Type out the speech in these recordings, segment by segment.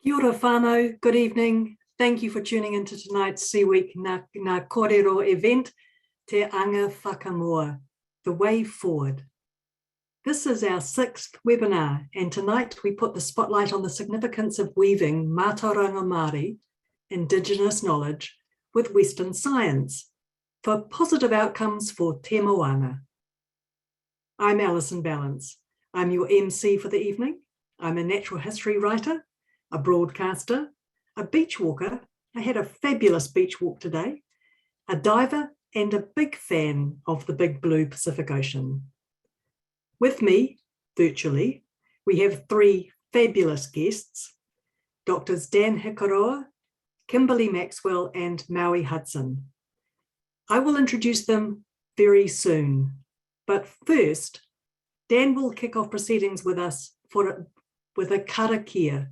Kia ora whānau, good evening. Thank you for tuning into tonight's Seaweek Ngā Kōrero event, Te Anga Whakamua, The Way Forward. This is our 6th webinar, and tonight we put the spotlight on the significance of weaving Mātauranga Māori, indigenous knowledge, with Western science for positive outcomes for Te Moana. I'm Alison Balance. I'm your MC for the evening. I'm a natural history writer, a broadcaster, a beach walker. I had a fabulous beach walk today, a diver, and a big fan of the big blue Pacific Ocean. With me, virtually, we have 3 fabulous guests, Doctors Dan Hikuroa, Kimberly Maxwell, and Maui Hudson. I will introduce them very soon, but first, Dan will kick off proceedings with us with a karakia.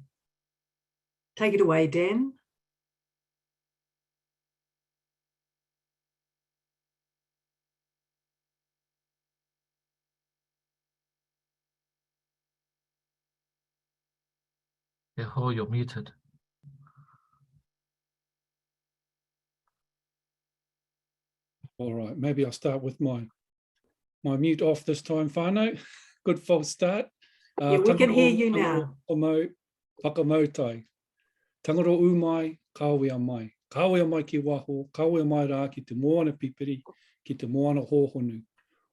Take it away, Dan. Yeah, you're muted. All right, maybe I'll start with my mute off this time, whānau. Good false start. Yeah, we can hear you now. Whakamautai. Tangaro umai, kāwea mai. Kāwea mai ki waho, kāwea mai rā ki te moana pipiri, ki te moana hōhonu.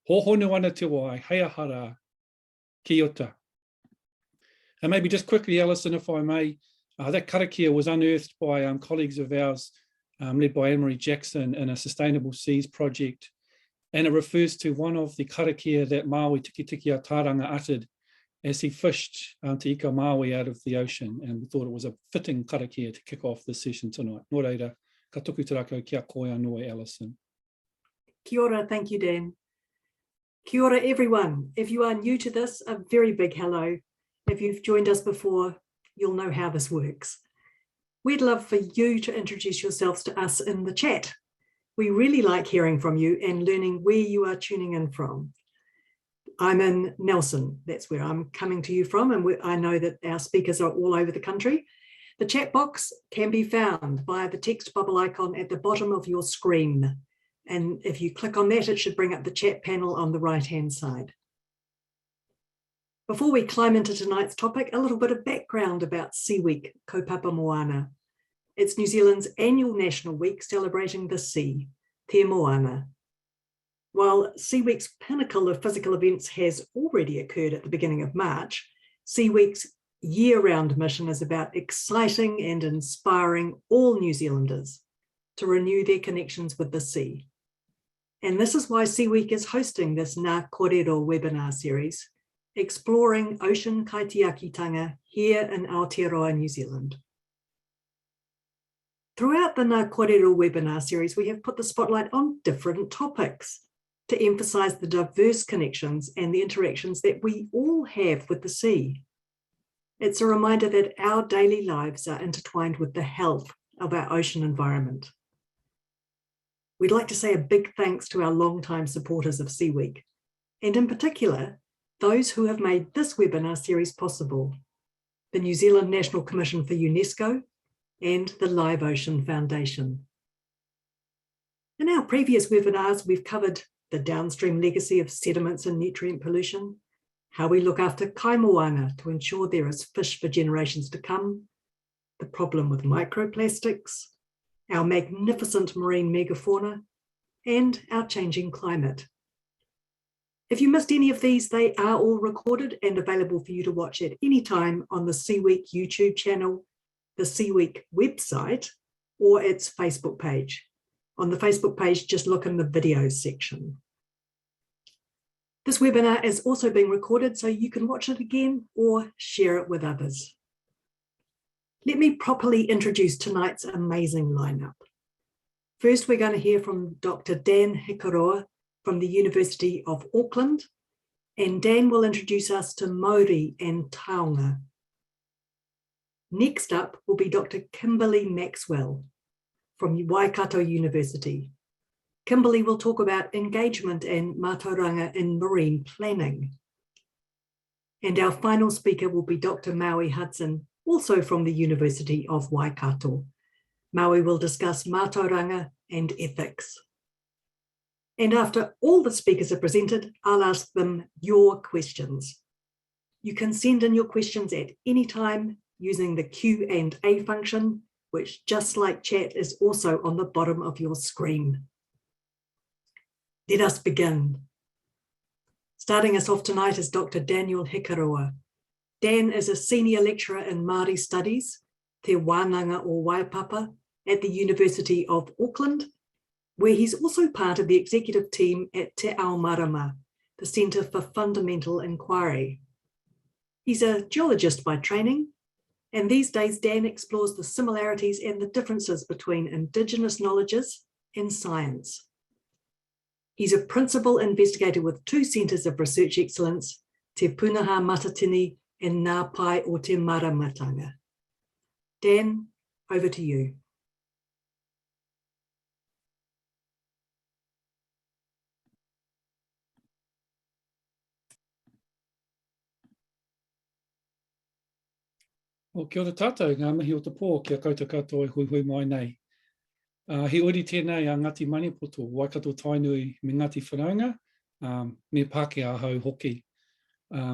Hōhonu ana te wai, hea hara, ki ota. And maybe just quickly, Alison, if I may, that karakia was unearthed by colleagues of ours, led by Anne-Marie Jackson in a Sustainable Seas project. And it refers to one of the karakia that Maui Tiki a Taranga uttered as he fished Te Ika Maui out of the ocean. And we thought it was a fitting karakia to kick off this session tonight. Nō reira, ka tuku te rako kia koe anō, Alison. Kia ora, thank you, Dan. Kia ora, everyone. If you are new to this, a very big hello. If you've joined us before, you'll know how this works. We'd love for you to introduce yourselves to us in the chat. We really like hearing from you and learning where you are tuning in from. I'm in Nelson, that's where I'm coming to you from, and I know that our speakers are all over the country. The chat box can be found via the text bubble icon at the bottom of your screen. And if you click on that, it should bring up the chat panel on the right-hand side. Before we climb into tonight's topic, a little bit of background about Seaweek Kaupapa Moana. It's New Zealand's annual national week celebrating the sea, Te Moana. While Seaweek's pinnacle of physical events has already occurred at the beginning of March, Seaweek's year-round mission is about exciting and inspiring all New Zealanders to renew their connections with the sea. And this is why Seaweek is hosting this Ngā Kōrero webinar series, exploring ocean kaitiaki here in Aotearoa, New Zealand. Throughout the Ngā Kōrero webinar series, we have put the spotlight on different topics to emphasize the diverse connections and the interactions that we all have with the sea. It's a reminder that our daily lives are intertwined with the health of our ocean environment. We'd like to say a big thanks to our longtime supporters of Seaweek, and in particular, those who have made this webinar series possible: the New Zealand National Commission for UNESCO and the Live Ocean Foundation. In our previous webinars, we've covered the downstream legacy of sediments and nutrient pollution, how we look after kaimoana to ensure there is fish for generations to come, the problem with microplastics, our magnificent marine megafauna, and our changing climate. If you missed any of these, they are all recorded and available for you to watch at any time on the Seaweek YouTube channel, the Seaweek website, or its Facebook page. On the Facebook page, just look in the videos section. This webinar is also being recorded, so you can watch it again or share it with others. Let me properly introduce tonight's amazing lineup. First, we're going to hear from Dr. Dan Hikuroa from the University of Auckland, and Dan will introduce us to Māori and Taonga. Next up will be Dr. Kimberly Maxwell from Waikato University. Kimberly will talk about engagement and Mātauranga in marine planning. And our final speaker will be Dr. Maui Hudson also from the University of Waikato. Maui will discuss Mātauranga and ethics. And after all the speakers are presented, I'll ask them your questions. You can send in your questions at any time using the Q&A function, which, just like chat, is also on the bottom of your screen. Let us begin. Starting us off tonight is Dr. Daniel Hikuroa. Dan is a senior lecturer in Māori studies, Te Wānanga or Waipapa, at the University of Auckland, where he's also part of the executive team at Te Ao Marama, the Centre for Fundamental Inquiry. He's a geologist by training, and these days Dan explores the similarities and the differences between indigenous knowledges and science. He's a principal investigator with 2 centres of research excellence, Te Pūnaha Matatini and Ngā Pai o Te Maramatanga. Dan, over to you. O kia ora tātou, ngā mihi o te pō, kia koutou katoa hui hui mai nei. He ori tēnei a Ngāti Maniapoto, Waikato-Tainui me Ngāti Whanaunga, me Pākehā hau hoki.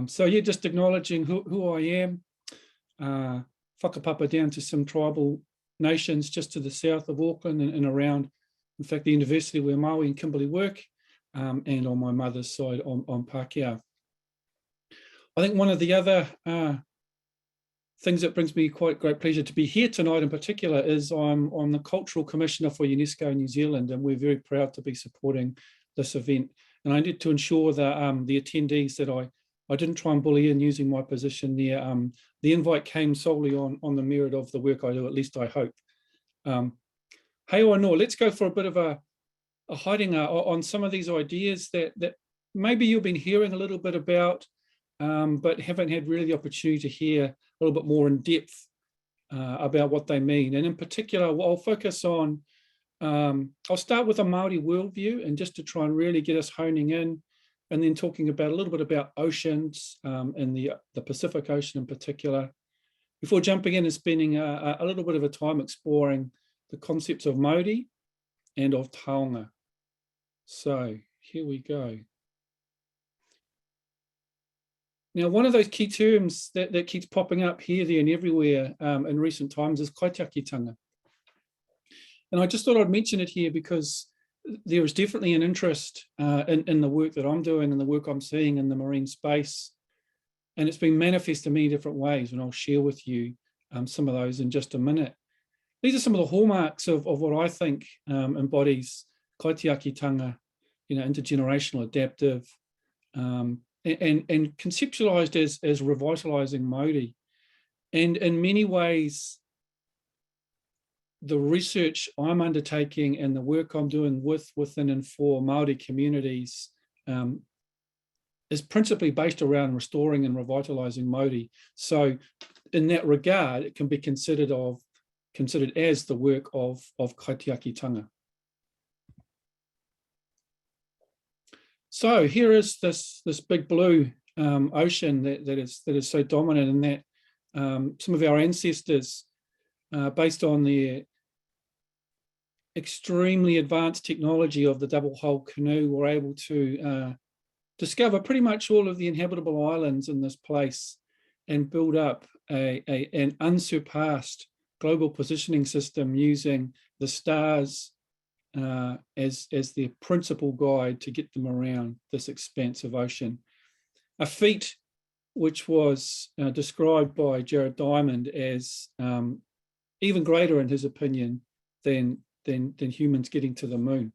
So yeah, just acknowledging who I am, whakapapa down to some tribal nations just to the south of Auckland and around, in fact, the university where Maui and Kimberley work, and on my mother's side on Pākehā. I think one of the other things that brings me quite great pleasure to be here tonight in particular is I'm the Cultural Commissioner for UNESCO New Zealand, and we're very proud to be supporting this event. And I need to ensure that the attendees that I didn't try and bully in using my position there. The invite came solely on the merit of the work I do, at least I hope. Hey or no, let's go for a bit of a hiding on some of these ideas that maybe you've been hearing a little bit about, but haven't had really the opportunity to hear a little bit more in depth about what they mean. And in particular, I'll focus on, I'll start with a Māori worldview, and just to try and really get us honing in, and then talking about a little bit about oceans and the Pacific Ocean in particular, before jumping in and spending a little bit of a time exploring the concepts of Māori and of taonga. So here we go. Now, one of those key terms that keeps popping up here, there and everywhere in recent times is kaitiaki. And I just thought I'd mention it here because there is definitely an interest in the work that I'm doing and the work I'm seeing in the marine space. And it's been manifest in many different ways, and I'll share with you some of those in just a minute. These are some of the hallmarks of what I think embodies kaitiaki, intergenerational, adaptive, and conceptualized as revitalizing Māori. And in many ways, the research I'm undertaking and the work I'm doing within and for Māori communities is principally based around restoring and revitalizing Māori. So in that regard, it can be considered as the work of kaitiaki. So here is this big blue ocean that is so dominant, in that some of our ancestors, based on their extremely advanced technology of the double hull canoe, were able to discover pretty much all of the inhabitable islands in this place and build up an unsurpassed global positioning system using the stars as their principal guide to get them around this expansive ocean. A feat which was described by Jared Diamond as even greater, in his opinion, than humans getting to the moon.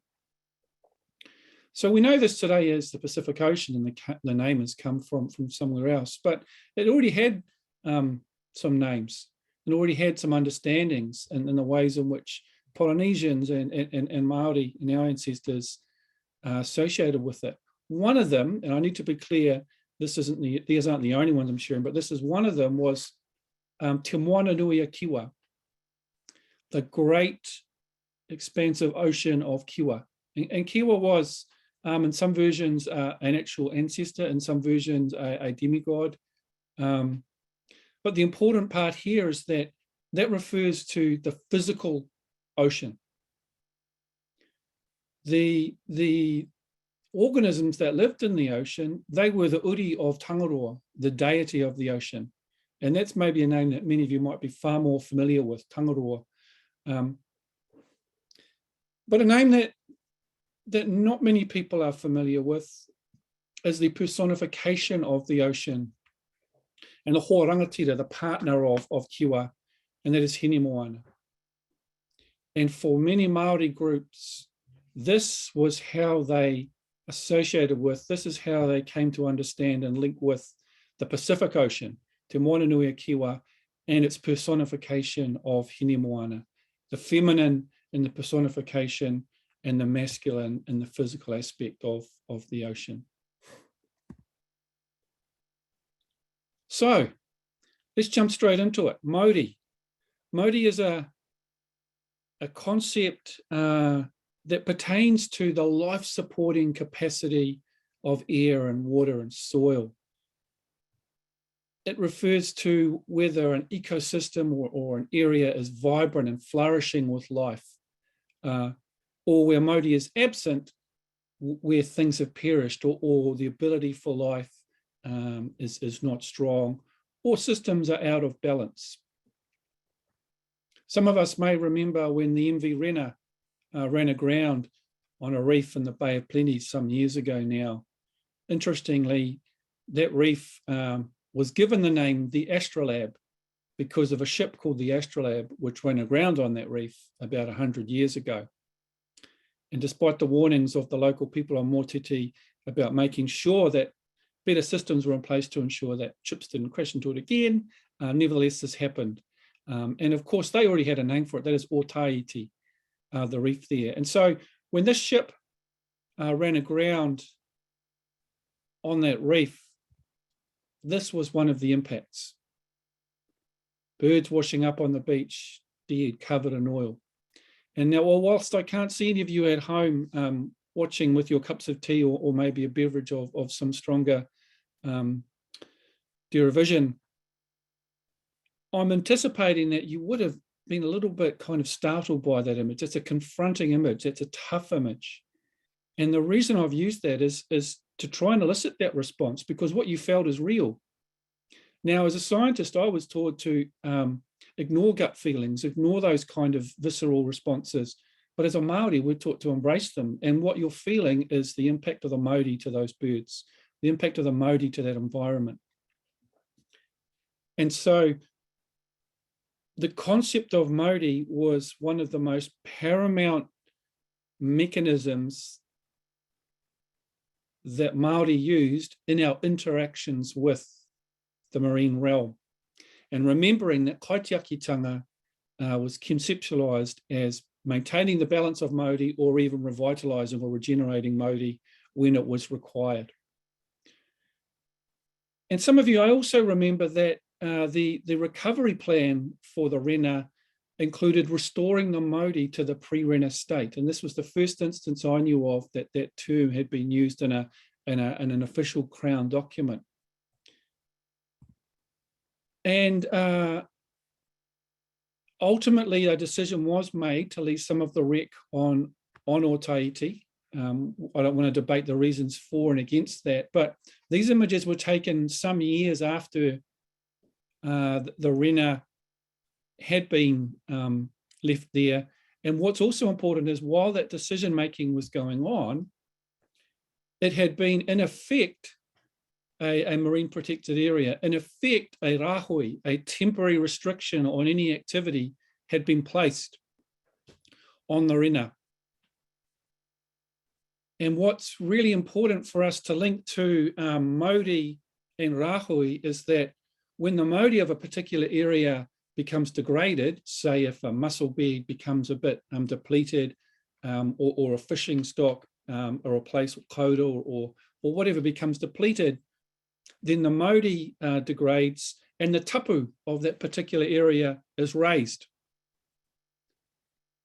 So we know this today as the Pacific Ocean, and the name has come from somewhere else, but it already had some names and already had some understandings in the ways in which Polynesians and Māori and our ancestors associated with it. One of them, and I need to be clear, these aren't the only ones I'm sharing, but this is one of them, was Te Moana Nui a Kiwa, the great expansive ocean of Kiwa. And Kiwa was, in some versions, an actual ancestor, in some versions, a demigod. But the important part here is that refers to the physical ocean. The organisms that lived in the ocean, they were the uri of Tangaroa, the deity of the ocean. And that's maybe a name that many of you might be far more familiar with, Tangaroa. But a name that not many people are familiar with is the personification of the ocean and the hoa rangatira, the partner of Kiwa, and that is Hine Moana. And for many Māori groups, this was how they associated with, this is how they came to understand and link with the Pacific Ocean, Te Moana Nui a Kiwa, and its personification of Hine Moana, the feminine in the personification and the masculine in the physical aspect of the ocean. So let's jump straight into it. Mauri. Mauri is a concept that pertains to the life-supporting capacity of air and water and soil. It refers to whether an ecosystem or an area is vibrant and flourishing with life, or where Mauri is absent, where things have perished, or the ability for life is not strong, or systems are out of balance. Some of us may remember when the MV Renner ran aground on a reef in the Bay of Plenty some years ago now. Interestingly, that reef was given the name the Astrolabe because of a ship called the Astrolabe, which ran aground on that reef about 100 years ago. And despite the warnings of the local people on Motiti about making sure that better systems were in place to ensure that ships didn't crash into it again, nevertheless, this happened. And of course, they already had a name for it, that is Otaiti, the reef there. And so when this ship ran aground on that reef, this was one of the impacts. Birds washing up on the beach, dead, covered in oil. And now, whilst I can't see any of you at home watching with your cups of tea or maybe a beverage of some stronger derivision, I'm anticipating that you would have been a little bit kind of startled by that image. It's a confronting image. It's a tough image. And the reason I've used that is to try and elicit that response, because what you felt is real. Now, as a scientist, I was taught to ignore gut feelings, ignore those kind of visceral responses. But as a Māori, we're taught to embrace them. And what you're feeling is the impact of the Māori to those birds, the impact of the Māori to that environment. And so the concept of Māori was one of the most paramount mechanisms that Māori used in our interactions with the marine realm. And remembering that kaitiaki was conceptualized as maintaining the balance of Māori or even revitalizing or regenerating Māori when it was required. And some of you, I also remember that the recovery plan for the Rena included restoring the Māori to the pre-Rena state. And this was the first instance I knew of that that term had been used in an official Crown document. And ultimately, a decision was made to leave some of the wreck on Otaiti. I don't want to debate the reasons for and against that, but these images were taken some years after the Rena had been left there. And what's also important is while that decision-making was going on, it had been, in effect, a marine protected area. In effect, a rahui, a temporary restriction on any activity, had been placed on the Rena. And what's really important for us to link to Māori and rahui is that when the Māori of a particular area becomes degraded, say if a mussel bed becomes a bit depleted, or a fishing stock or a place of Kōrero or whatever becomes depleted, then the Māori degrades and the tapu of that particular area is raised.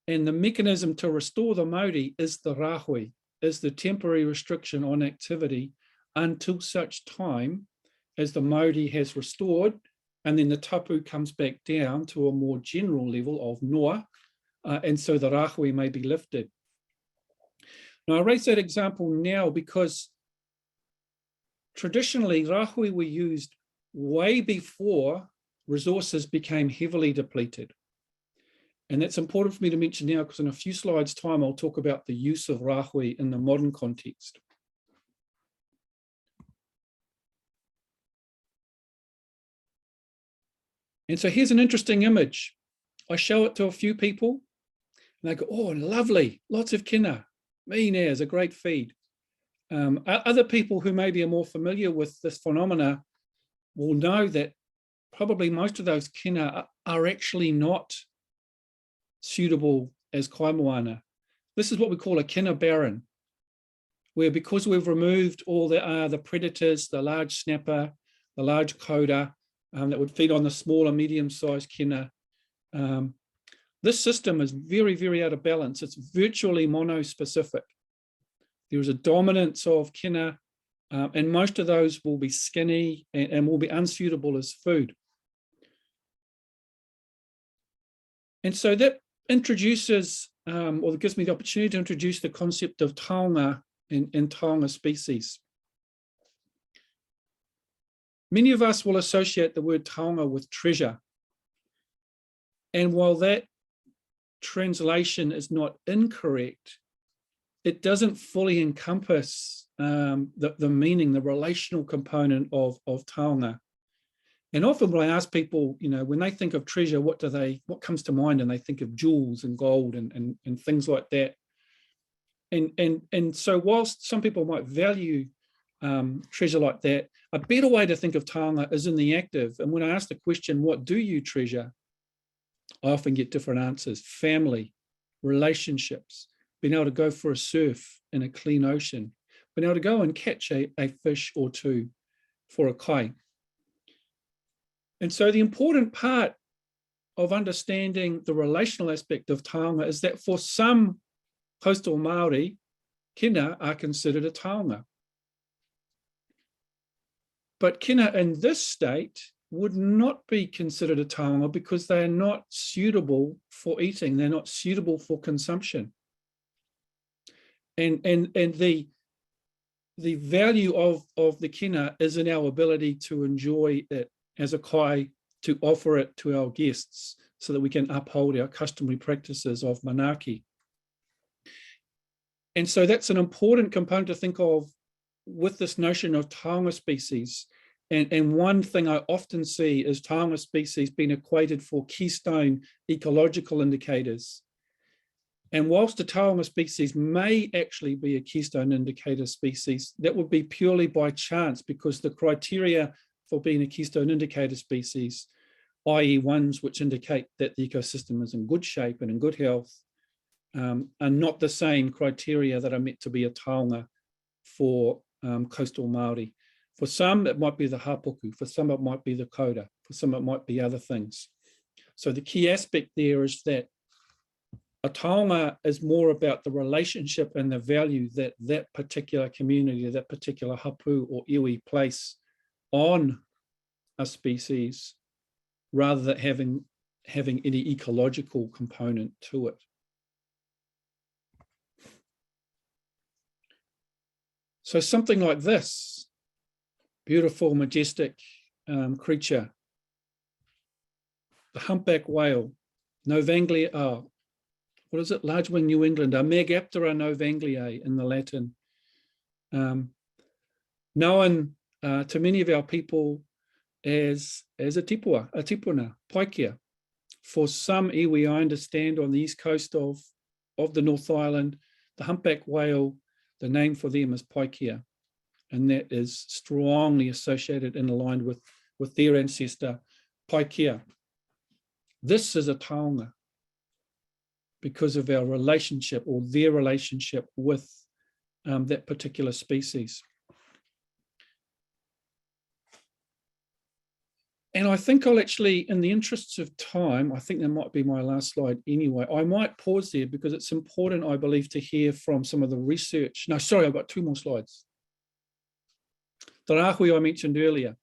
And the mechanism to restore the Māori is the rahui, is the temporary restriction on activity until such time as the Māori has restored and then the tapu comes back down to a more general level of noa, and so the rāhui may be lifted. Now, I raise that example now because traditionally rāhui were used way before resources became heavily depleted. And that's important for me to mention now because in a few slides' time, I'll talk about the use of rāhui in the modern context. And so here's an interesting image. I show it to a few people and they go, oh, lovely, lots of kina. Mina is a great feed. Other people who maybe are more familiar with this phenomena will know that probably most of those kina are actually not suitable as kaimoana. This is what we call a kina barren, where because we've removed all the predators, the large snapper, the large coda, that would feed on the smaller, medium-sized kina, this system is very, very out of balance. It's virtually mono-specific. There is a dominance of kina, and most of those will be skinny and will be unsuitable as food. And so that introduces, or gives me the opportunity to introduce the concept of taonga and taonga species. Many of us will associate the word taonga with treasure. And while that translation is not incorrect, it doesn't fully encompass the meaning, the relational component of taonga. And often when I ask people, you know, when they think of treasure, what comes to mind? And they think of jewels and gold and things like that. And so whilst some people might value treasure like that, a better way to think of taonga is in the active. And when I ask the question, what do you treasure? I often get different answers: family, relationships, being able to go for a surf in a clean ocean, being able to go and catch a fish or two for a kai. And so the important part of understanding the relational aspect of taonga is that for some coastal Māori, kina are considered a taonga. But kina in this state would not be considered a taonga because they are not suitable for eating. They're not suitable for consumption. And the value of the kina is in our ability to enjoy it as a kai, to offer it to our guests so that we can uphold our customary practices of manaaki. And so that's an important component to think of with this notion of taonga species. And one thing I often see is taonga species being equated for keystone ecological indicators. And whilst a taonga species may actually be a keystone indicator species, that would be purely by chance because the criteria for being a keystone indicator species, i.e. ones which indicate that the ecosystem is in good shape and in good health, are not the same criteria that are meant to be a taonga for coastal Māori. For some, it might be the hapuku. For some, it might be the koda. For some, it might be other things. So the key aspect there is that a taonga is more about the relationship and the value that that particular community, that particular hapu or iwi place on a species, rather than having any ecological component to it. So something like this, beautiful, majestic creature, the humpback whale, Novanglia, what is it? Large-winged New Englander, Megaptera novanglia in the Latin. Known to many of our people as a tipuna, paikea. For some iwi, I understand, on the east coast of the North Island, the humpback whale, the name for them is paikea, and that is strongly associated and aligned with their ancestor, paikea. This is a taonga because of our relationship or their relationship with that particular species. And I think I'll actually, in the interests of time, I think that might be my last slide anyway. I might pause there because it's important, I believe, to hear from some of the research. No, sorry, I've got 2 more slides. The rāhui I mentioned earlier.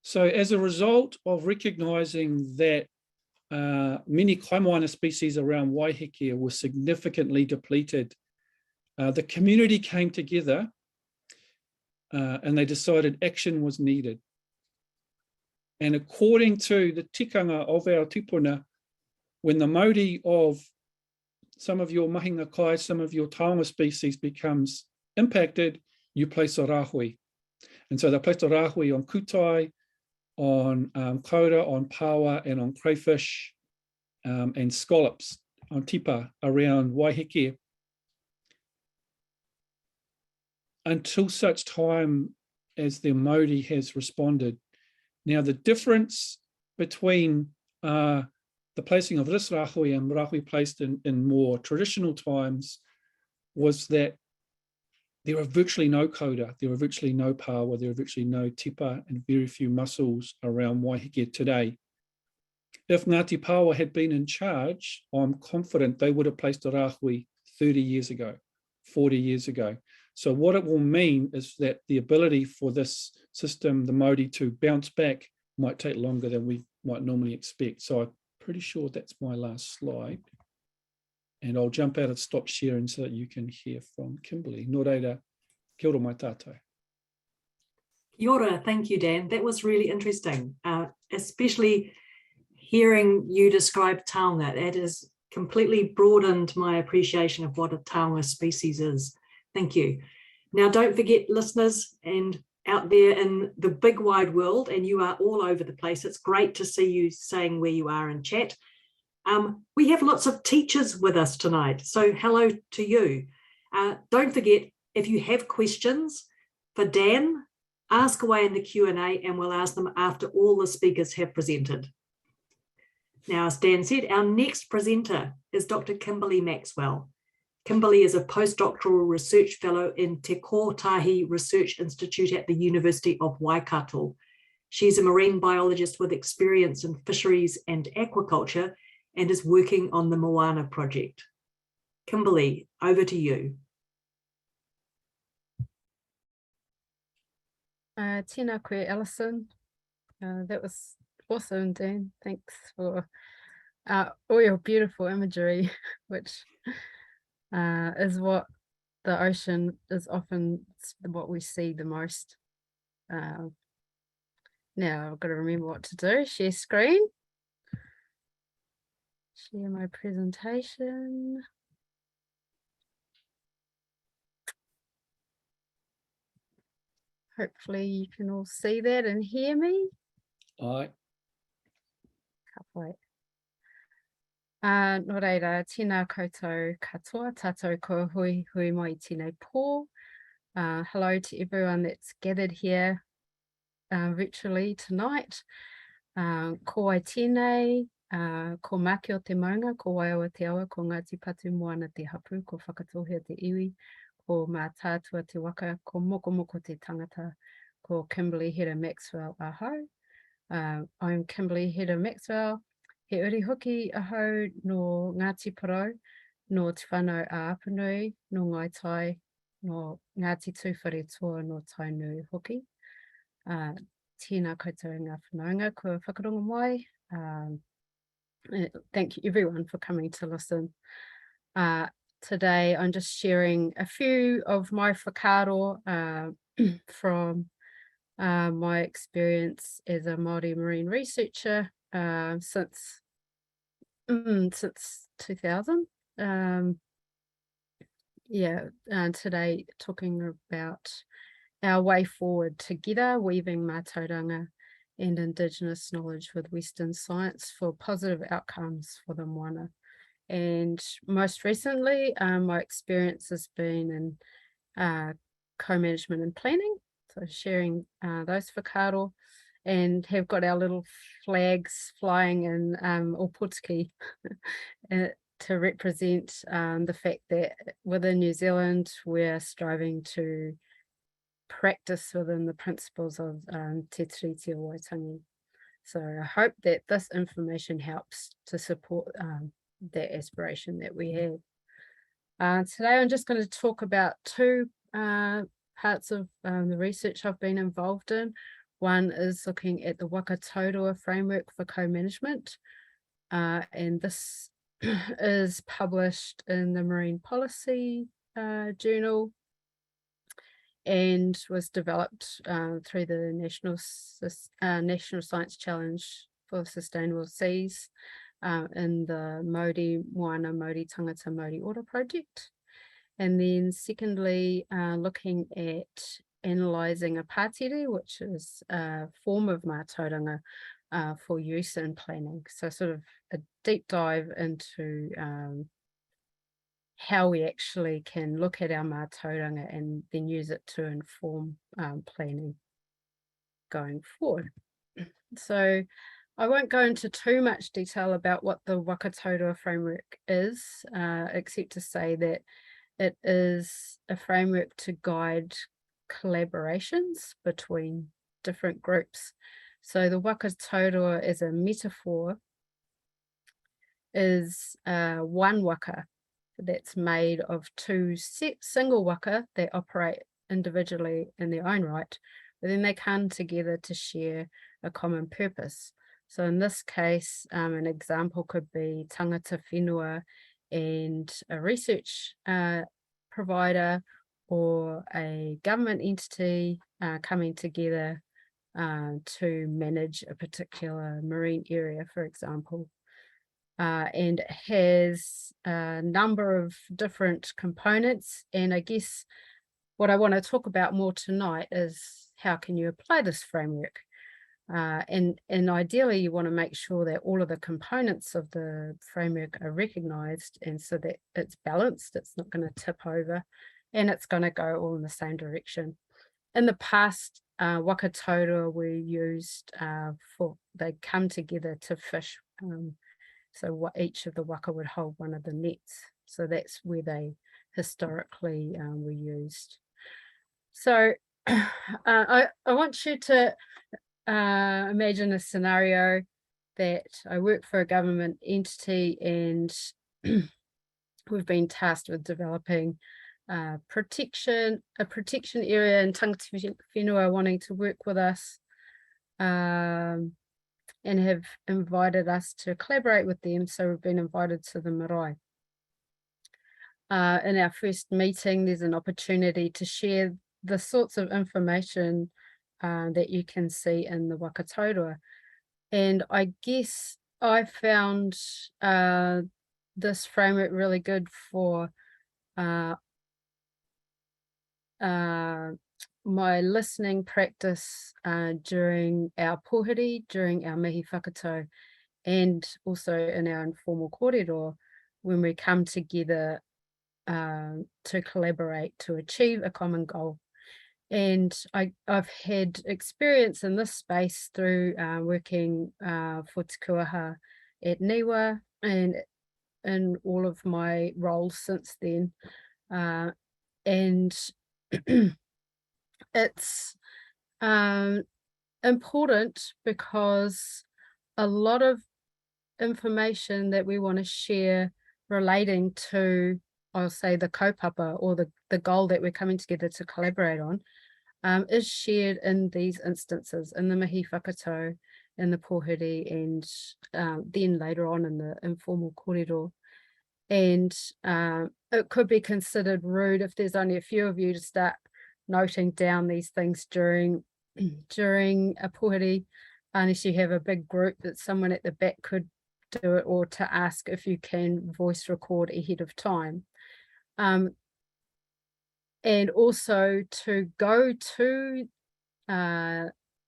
So as a result of recognising that many kaimoana species around Waiheke were significantly depleted, the community came together and they decided action was needed. And according to the tikanga of our tupuna, when the mauri of some of your mahinga kai, some of your taonga species becomes impacted, you place a rahui. And so they placed a rahui on kutai, on kaura, on paua, and on crayfish, and scallops, on tipa around Waiheke, until such time as the Māori has responded. Now, the difference between the placing of this rahui and rahui placed in more traditional times was that there are virtually no kaura, there are virtually no paua, there are virtually no tipa, and very few mussels around Waiheke today. If Ngāti Paua had been in charge, I'm confident they would have placed a rahui 30 years ago, 40 years ago. So what it will mean is that the ability for this system, the Māori, to bounce back might take longer than we might normally expect. So I'm pretty sure that's my last slide. And I'll jump out and stop sharing so that you can hear from Kimberly. Nō reira, kia ora mai tātou. Kia ora, thank you, Dan. That was really interesting, especially hearing you describe taonga. That has completely broadened my appreciation of what a taonga species is. Thank you. Now, don't forget, listeners, and out there in the big wide world, and you are all over the place. It's great to see you saying where you are in chat. We have lots of teachers with us tonight, so hello to you. Don't forget, if you have questions for Dan, ask away in the Q&A and we'll ask them after all the speakers have presented. Now, as Dan said, our next presenter is Dr. Kimberly Maxwell. Kimberly is a postdoctoral research fellow in Te Kotahi Research Institute at the University of Waikato. She's a marine biologist with experience in fisheries and aquaculture and is working on the Moana project. Kimberly, over to you. Tēnā koe, Alison. That was awesome, Dan. Thanks for all your beautiful imagery, which is what the ocean is often what we see the most. Now I've got to remember what to do. Share screen. Share my presentation. Hopefully you can all see that and hear me. Aye. Wait. Nō reira, tēnā koutou katoa, tātou ko hui mai tēnei pō. Hello to everyone that's gathered here virtually tonight. Ko ai tēnei, ko maki o te maunga, ko waiawa te awa, ko Ngāti Patu Moana te hapu, ko whakatohea te iwi, ko mā tātua te waka, ko moko te tangata, ko Kimberly Hera Maxwell ahau. I'm Kimberly Hera Maxwell. He uri hoki ahau no Ngāti Porou, no Te Whānau a Apanui, no Ngai Tai, no Ngāti Tūwharetoa no Tainui hoki. Tēnā koutou ngā whanaunga, kua whakaronga mai. Thank you everyone for coming to listen. Today I'm just sharing a few of my whakaro from my experience as a Māori marine researcher since 2000. Today talking about our way forward together, weaving Mātauranga and indigenous knowledge with Western science for positive outcomes for the Moana. And most recently, my experience has been in co-management and planning, so sharing those whakaro, and have got our little flags flying in Opotiki to represent the fact that within New Zealand, we're striving to practice within the principles of Te Tiriti o Waitangi. So I hope that this information helps to support that aspiration that we have. Today I'm just going to talk about two parts of the research I've been involved in. One is looking at the Waikato-Tainui framework for co-management, and this is published in the Marine Policy Journal and was developed through the National Science Challenge for Sustainable Seas in the Māori Moana Māori Tangata Māori Order Project. And then secondly, looking at analysing a pātere, which is a form of mātauranga for use in planning. So sort of a deep dive into how we actually can look at our mātauranga and then use it to inform planning going forward. So I won't go into too much detail about what the Waikato framework is, except to say that it is a framework to guide collaborations between different groups. So the Waikato as a metaphor is one waka that's made of two single waka that operate individually in their own right, but then they come together to share a common purpose. So in this case, an example could be tangata whenua and a research provider or a government entity coming together to manage a particular marine area, for example. And it has a number of different components. And I guess what I want to talk about more tonight is how can you apply this framework? And ideally, you want to make sure that all of the components of the framework are recognised, and so that it's balanced, it's not going to tip over, and it's going to go all in the same direction. In the past, Waikato were used they come together to fish. So what each of the waka would hold one of the nets. So that's where they historically were used. So I want you to imagine a scenario that I work for a government entity and we've been tasked with developing a protection area, and tangata whenua wanting to work with us and have invited us to collaborate with them. So we've been invited to the marae. In our first meeting, there's an opportunity to share the sorts of information that you can see in the Waikato. And I guess I found this framework really good for my listening practice during our pōheri, during our mihi whakato, and also in our informal kōrero, when we come together to collaborate to achieve a common goal. And I've had experience in this space through working for Te Kuaha at Niwa and in all of my roles since then. And it's important because a lot of information that we want to share relating to, I'll say, the kaupapa or the goal that we're coming together to collaborate on is shared in these instances, in the mihi whakato, in the pōheri, and then later on in the informal kōrero. And it could be considered rude if there's only a few of you to start noting down these things during a pōheri, unless you have a big group that someone at the back could do it, or to ask if you can voice record ahead of time. And also to go to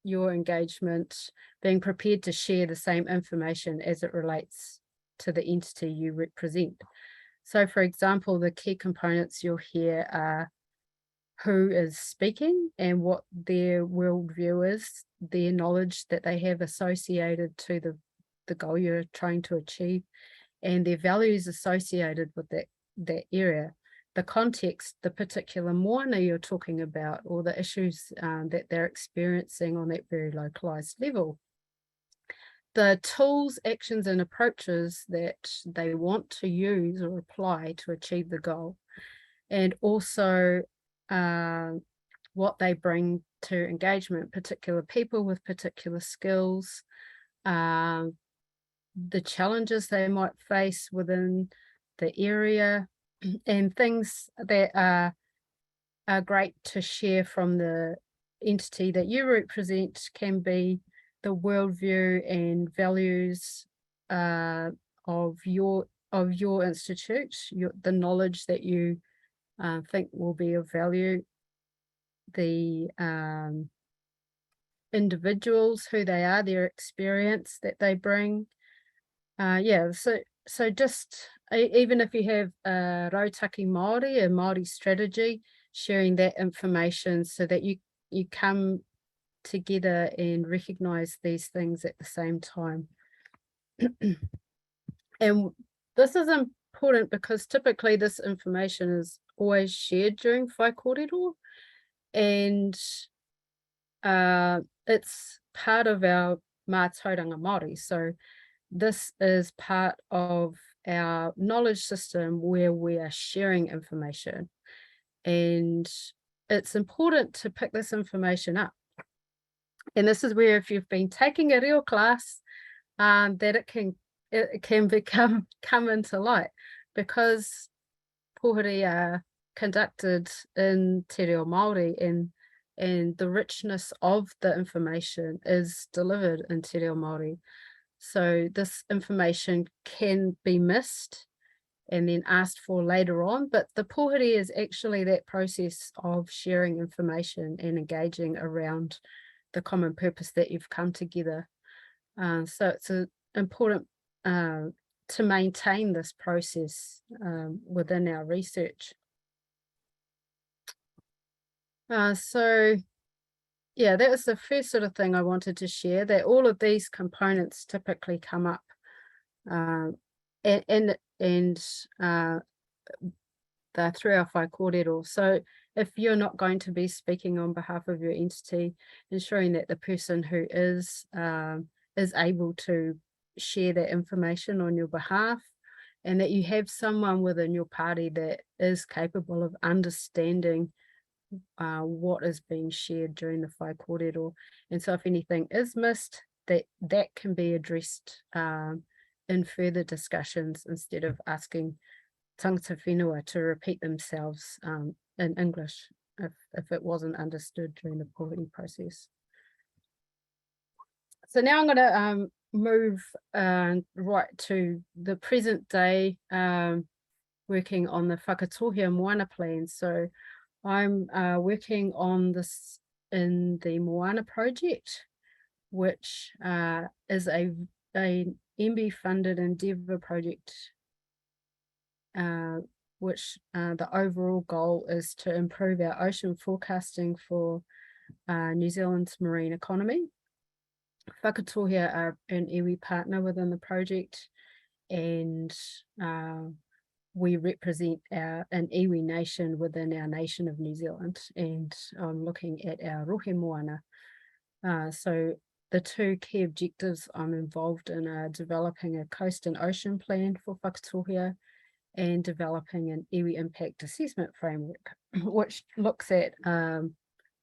your engagement being prepared to share the same information as it relates to the entity you represent. So for example, the key components you'll hear are who is speaking and what their worldview is, their knowledge that they have associated to the goal you're trying to achieve, and their values associated with that area, the context, the particular moana you're talking about, or the issues that they're experiencing on that very localized level, the tools, actions, and approaches that they want to use or apply to achieve the goal, and also what they bring to engagement, particular people with particular skills, the challenges they might face within the area, and things that are great to share from the entity that you represent can be the worldview and values of your institute, the knowledge that you think will be of value, the individuals, who they are, their experience that they bring. So just even if you have a rautaki Māori, a Māori strategy, sharing that information so that you come together and recognise these things at the same time. And this is important because typically this information is always shared during whai kōrero, and it's part of our Mātauranga Māori. So this is part of our knowledge system where we are sharing information, and it's important to pick this information up. And this is where, if you've been taking a real class, that it can come into light, because pōheri are conducted in te reo Māori, and the richness of the information is delivered in te reo Māori. So this information can be missed and then asked for later on, but the pōheri is actually that process of sharing information and engaging around the common purpose that you've come together. So it's important to maintain this process within our research. So yeah, that was the first sort of thing I wanted to share, that all of these components typically come up and they're through our whai kōrero. So if you're not going to be speaking on behalf of your entity, ensuring that the person who is able to share that information on your behalf, and that you have someone within your party that is capable of understanding what is being shared during the whai kōrero. And so if anything is missed, that can be addressed in further discussions, instead of asking tangata whenua to repeat themselves in English if it wasn't understood during the pōheri process. So now I'm going to move right to the present day, working on the Whakatohia Moana plan. So I'm working on this in the Moana project, which is a MB funded endeavour project, which the overall goal is to improve our ocean forecasting for New Zealand's marine economy. Whakatohia are an iwi partner within the project, and we represent an iwi nation within our nation of New Zealand, and I'm looking at our rohe moana. So the two key objectives I'm involved in are developing a coast and ocean plan for Whakatohia, and developing an iwi impact assessment framework, which looks at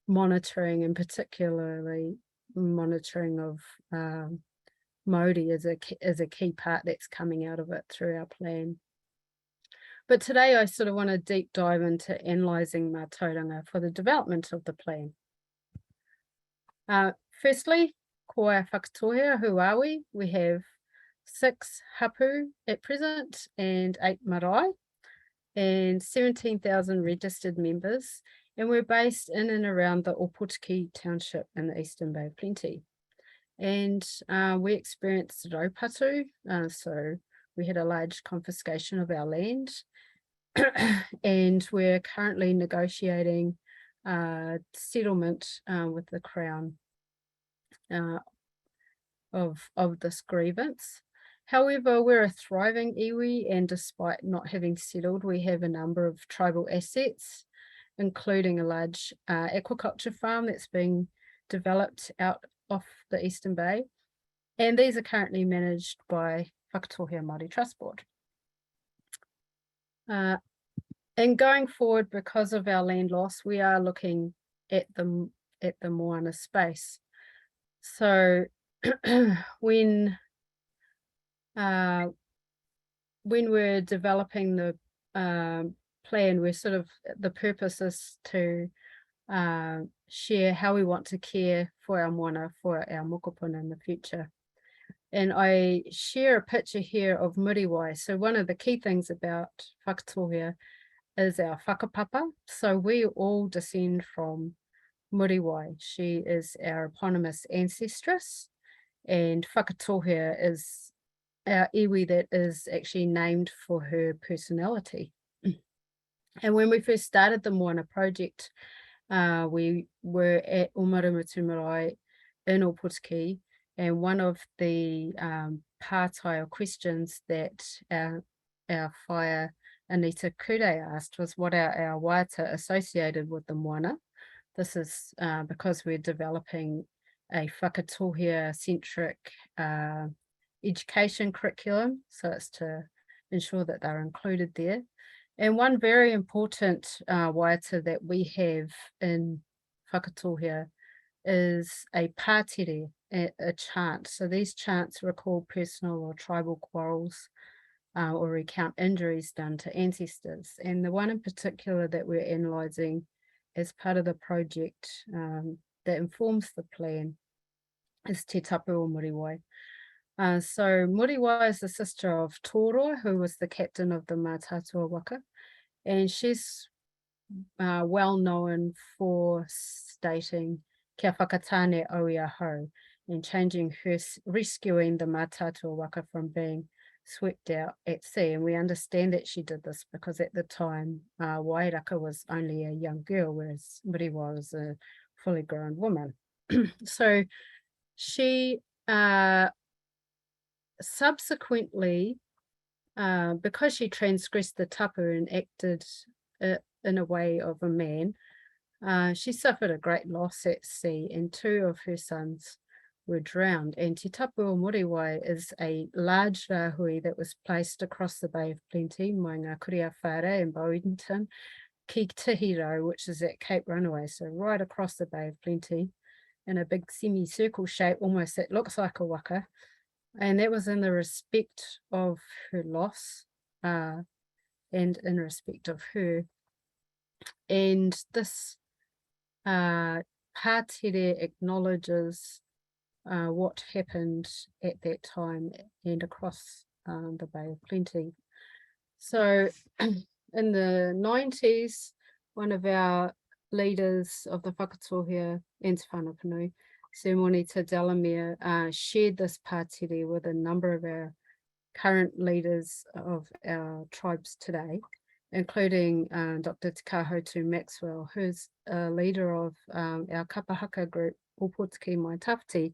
monitoring, and particularly monitoring of Māori as a key part that's coming out of it through our plan. But today I sort of want to deep dive into analysing Mātauranga for the development of the plan. Firstly, ko ai Whakatohia, who are we? We have 6 hapu at present and 8 marae, and 17,000 registered members, and we're based in and around the Opotiki township in the Eastern Bay of Plenty. And we experienced raupatu, so we had a large confiscation of our land, and we're currently negotiating settlement with the Crown of this grievance. However, we're a thriving iwi, and despite not having settled, we have a number of tribal assets, including a large aquaculture farm that's being developed out off the Eastern Bay, and these are currently managed by Whakatohia Māori Trust Board. And going forward, because of our land loss, we are looking at the Moana space. So when we're developing the plan, we're sort of, the purpose is to share how we want to care for our moana, for our mokopuna in the future. And I share a picture here of Muriwai. So one of the key things about whakatōhea is our whakapapa. So we all descend from Muriwai. She is our eponymous ancestress, and whakatōhea is our iwi that is actually named for her personality. And when we first started the Moana project, we were at Omarumatu Marae in Opotiki, and one of the pātai or questions that our whaia Anita Kude asked was what are our waiata associated with the Moana. This is because we're developing a whakatōhea-centric education curriculum, so it's to ensure that they're included there. And one very important waiata that we have in whakatōhea is a pātere, a chant. So these chants recall personal or tribal quarrels or recount injuries done to ancestors. And the one in particular that we're analysing as part of the project that informs the plan is Te Tapu o Muriwai. So Muriwai is the sister of Tōrua, who was the captain of the Mātatua waka, and she's well known for stating kia whakatāne au ia hau, and rescuing the Mātatua waka from being swept out at sea. And we understand that she did this because at the time Wairaka was only a young girl, whereas Muriwai was a fully grown woman. So she subsequently, because she transgressed the tapu and acted in a way of a man, she suffered a great loss at sea, and 2 of her sons were drowned. And Te Tapu o Muriwai is a large rahui that was placed across the Bay of Plenty, mai ngā kuria whare in Wellington, ki Tihiro, which is at Cape Runaway, so right across the Bay of Plenty, in a big semicircle shape, almost that looks like a waka. And that was in the respect of her loss and in respect of her. And this pātere acknowledges what happened at that time and across the Bay of Plenty. So in the 90s, one of our leaders of the whakatōhea and Te Whanapinui, Sir Monita Delamere, shared this pātere with a number of our current leaders of our tribes today, including Dr. Te Kaihautū Maxwell, who's a leader of our kapahaka group, Opotiki Mai Tawhiti,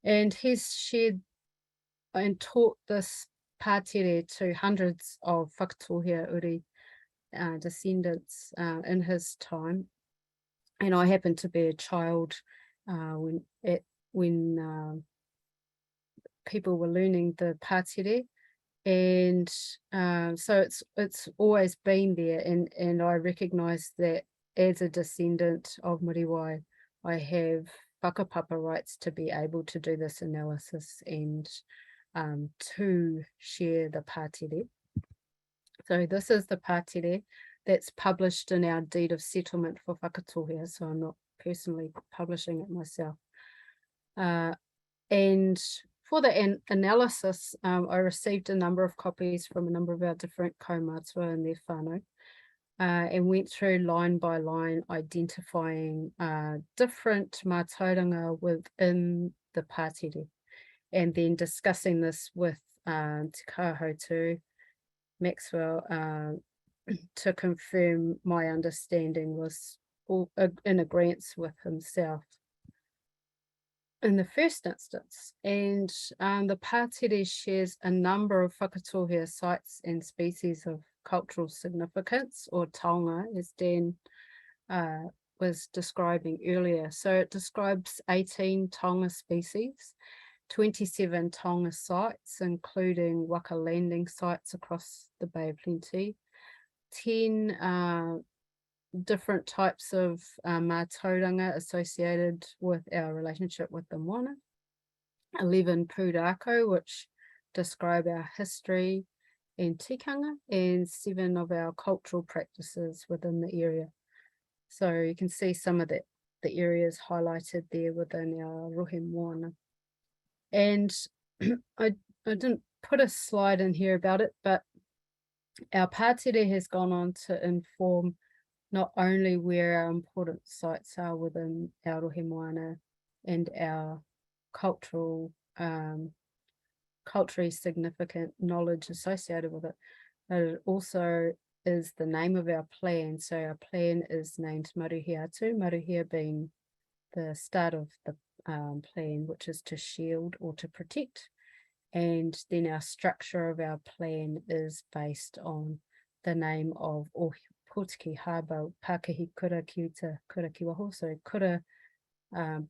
and he's shared and taught this pātere to hundreds of whakatōhea uri descendants in his time. And I happened to be a child when people were learning the pātere, and so it's always been there, and I recognise that as a descendant of Muriwai, I have whakapapa rights to be able to do this analysis and to share the pātere. So this is the pātere that's published in our deed of settlement for whakatōhea, so I'm not personally publishing it myself. And for the analysis, I received a number of copies from a number of our different kaumātua and their whānau, and went through line by line identifying different mātauranga within the pātere, and then discussing this with Te Kaihautū Maxwell to confirm my understanding was all in agreement with himself in the first instance. And the pātere shares a number of whakatōhea sites and species of cultural significance, or taonga, as Dan was describing earlier. So it describes 18 taonga species, 27 taonga sites, including waka landing sites across the Bay of Plenty, 10 different types of mātauranga associated with our relationship with the Moana. 11 pūrākau, which describe our history and tikanga, and 7 of our cultural practices within the area. So you can see some of the areas highlighted there within our rohe moana. And I didn't put a slide in here about it, but our pātere has gone on to inform not only where our important sites are within our rohe moana and our culturally significant knowledge associated with it, but it also is the name of our plan. So our plan is named Maruhiatu, Maruhia being the start of the plan, which is to shield or to protect. And then our structure of our plan is based on the name of Pōtiki Harbour, Pākahi Kura Kiuta Kura Kiwaho. So kura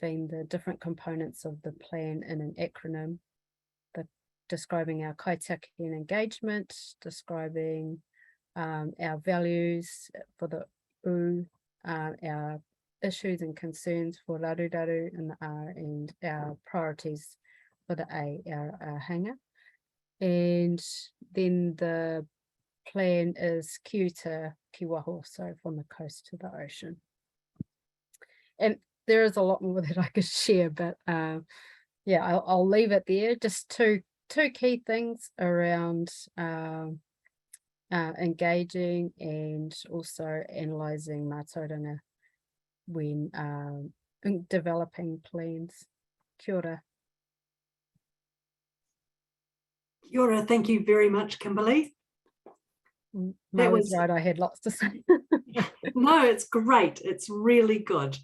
being the different components of the plan in an acronym, describing our kaitiaki and engagement, describing our values for the U, our issues and concerns for Raru and the R, and our priorities for the A, our hanga. And then the plan is Kiuta Kiwaho, so from the coast to the ocean. And there is a lot more that I could share, but yeah, I'll leave it there. Just two key things around engaging and also analysing mātauranga when developing plans. Kia ora. Kia ora, thank you very much, Kimberly. That was right, I had lots to say. No, it's great. It's really good.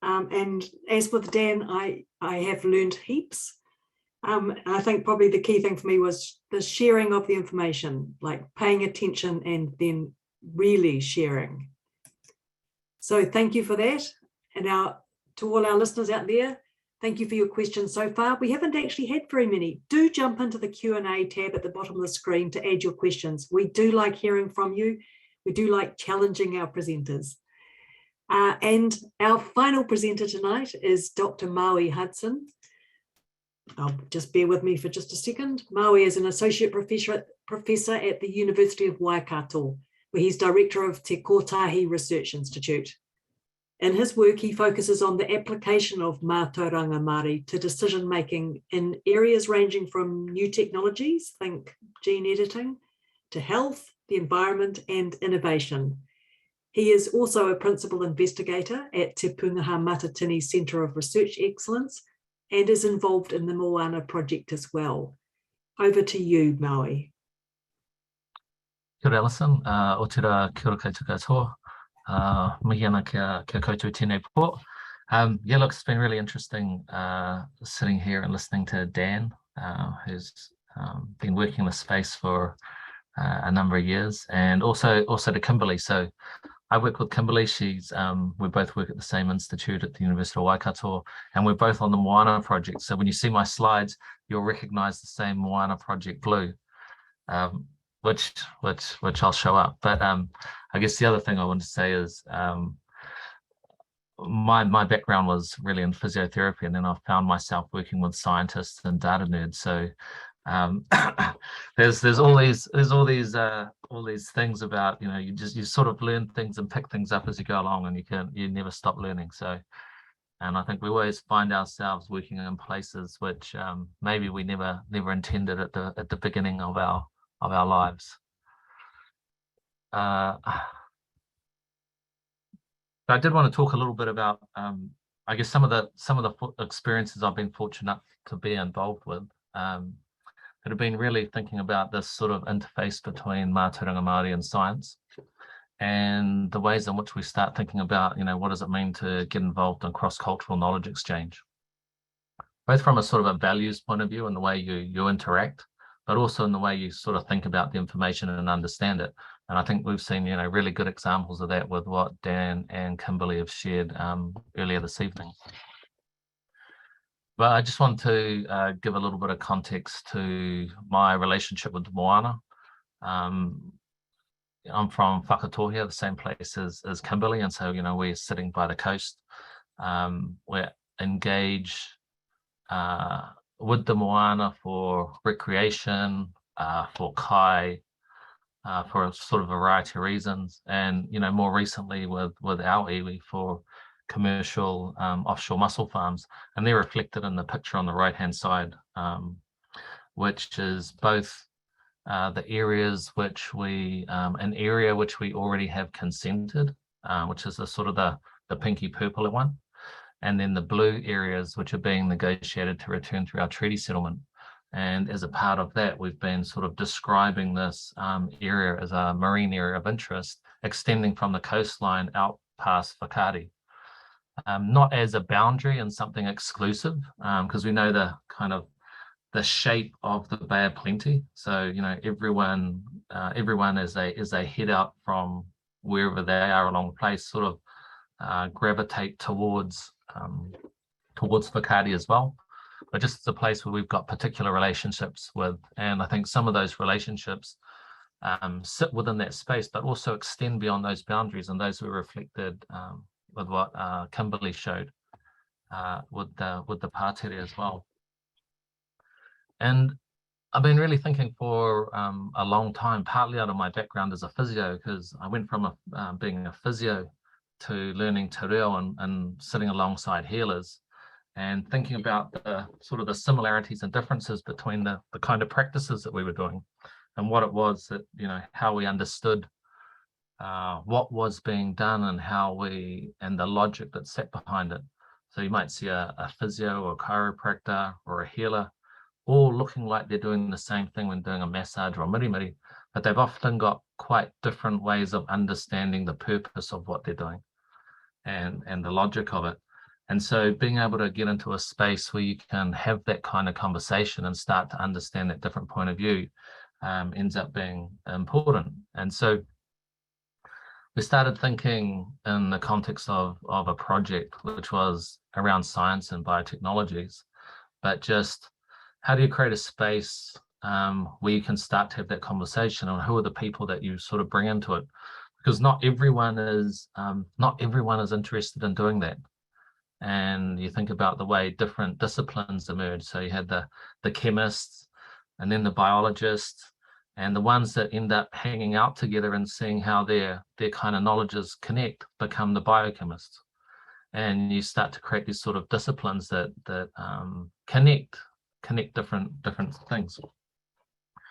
And as with Dan, I have learned heaps. I think probably the key thing for me was the sharing of the information, like paying attention and then really sharing. So thank you for that. And to all our listeners out there, thank you for your questions so far. We haven't actually had very many. Do jump into the Q&A tab at the bottom of the screen to add your questions. We do like hearing from you. We do like challenging our presenters. And our final presenter tonight is Dr. Maui Hudson. Just bear with me for just a second. Maui is an associate professor at the University of Waikato, where he's director of Te Kotahi Research Institute. In his work, he focuses on the application of Mātauranga Māori to decision-making in areas ranging from new technologies, think gene editing, to health, the environment, and innovation. He is also a principal investigator at Te Pūnaha Matatini Centre of Research Excellence and is involved in the Moana project as well. Over to you, Maui. Kia ora, Alison. O te ra kia ora koutou katoa. Mihi ana kia koutou tēnei pō. Yeah, look, it's been really interesting sitting here and listening to Dan, who's been working in the space for a number of years, and also to Kimberly. So I work with Kimberly. We both work at the same institute at the University of Waikato, and we're both on the Moana project. So when you see my slides, you'll recognize the same Moana project blue, which I'll show up. But I guess the other thing I want to say is my background was really in physiotherapy, and then I found myself working with scientists and data nerds. So there's all these things about, you know, you sort of learn things and pick things up as you go along, and you never stop learning. So, and I think we always find ourselves working in places which maybe we never intended at the beginning of our lives. I did want to talk a little bit about I guess some of the experiences I've been fortunate to be involved with. That have been really thinking about this sort of interface between Mātauranga Māori and science, and the ways in which we start thinking about, you know, what does it mean to get involved in cross-cultural knowledge exchange, both from a sort of a values point of view and the way you interact, but also in the way you sort of think about the information and understand it. And I think we've seen, you know, really good examples of that with what Dan and Kimberly have shared earlier this evening. But I just want to give a little bit of context to my relationship with Moana. I'm from Whakatohia, the same place as Kimberley, and so we're sitting by the coast. We're engaged with the Moana for recreation, for kai, for a sort of variety of reasons, and more recently with our iwi for commercial offshore mussel farms, and they're reflected in the picture on the right hand side, which is both the areas which an area which we already have consented, which is the sort of the pinky purple one, and then the blue areas which are being negotiated to return through our treaty settlement. And as a part of that, we've been sort of describing this area as a marine area of interest, extending from the coastline out past Whakaari. Not as a boundary and something exclusive, because we know the shape of the Bay of Plenty. So everyone as they head out from wherever they are along the place, sort of gravitate towards Whakaari as well. But just as a place where we've got particular relationships with, and I think some of those relationships sit within that space, but also extend beyond those boundaries, and those were reflected with what Kimberley showed with the pātere as well. And I've been really thinking for a long time, partly out of my background as a physio, because I went from being a physio to learning te reo and sitting alongside healers, and thinking about the sort of the similarities and differences between the kind of practices that we were doing and what it was that, how we understood what was being done and the logic that sat behind it. So you might see a physio or a chiropractor or a healer all looking like they're doing the same thing when doing a massage or a mirimiri, but they've often got quite different ways of understanding the purpose of what they're doing and the logic of it. And so being able to get into a space where you can have that kind of conversation and start to understand that different point of view ends up being important. And so we started thinking in the context of a project which was around science and biotechnologies, but just how do you create a space where you can start to have that conversation on who are the people that you sort of bring into it? Because not everyone is interested in doing that. And you think about the way different disciplines emerge. So you had the chemists, and then the biologists, and the ones that end up hanging out together and seeing how their kind of knowledges connect become the biochemists. And you start to create these sort of disciplines that connect different things.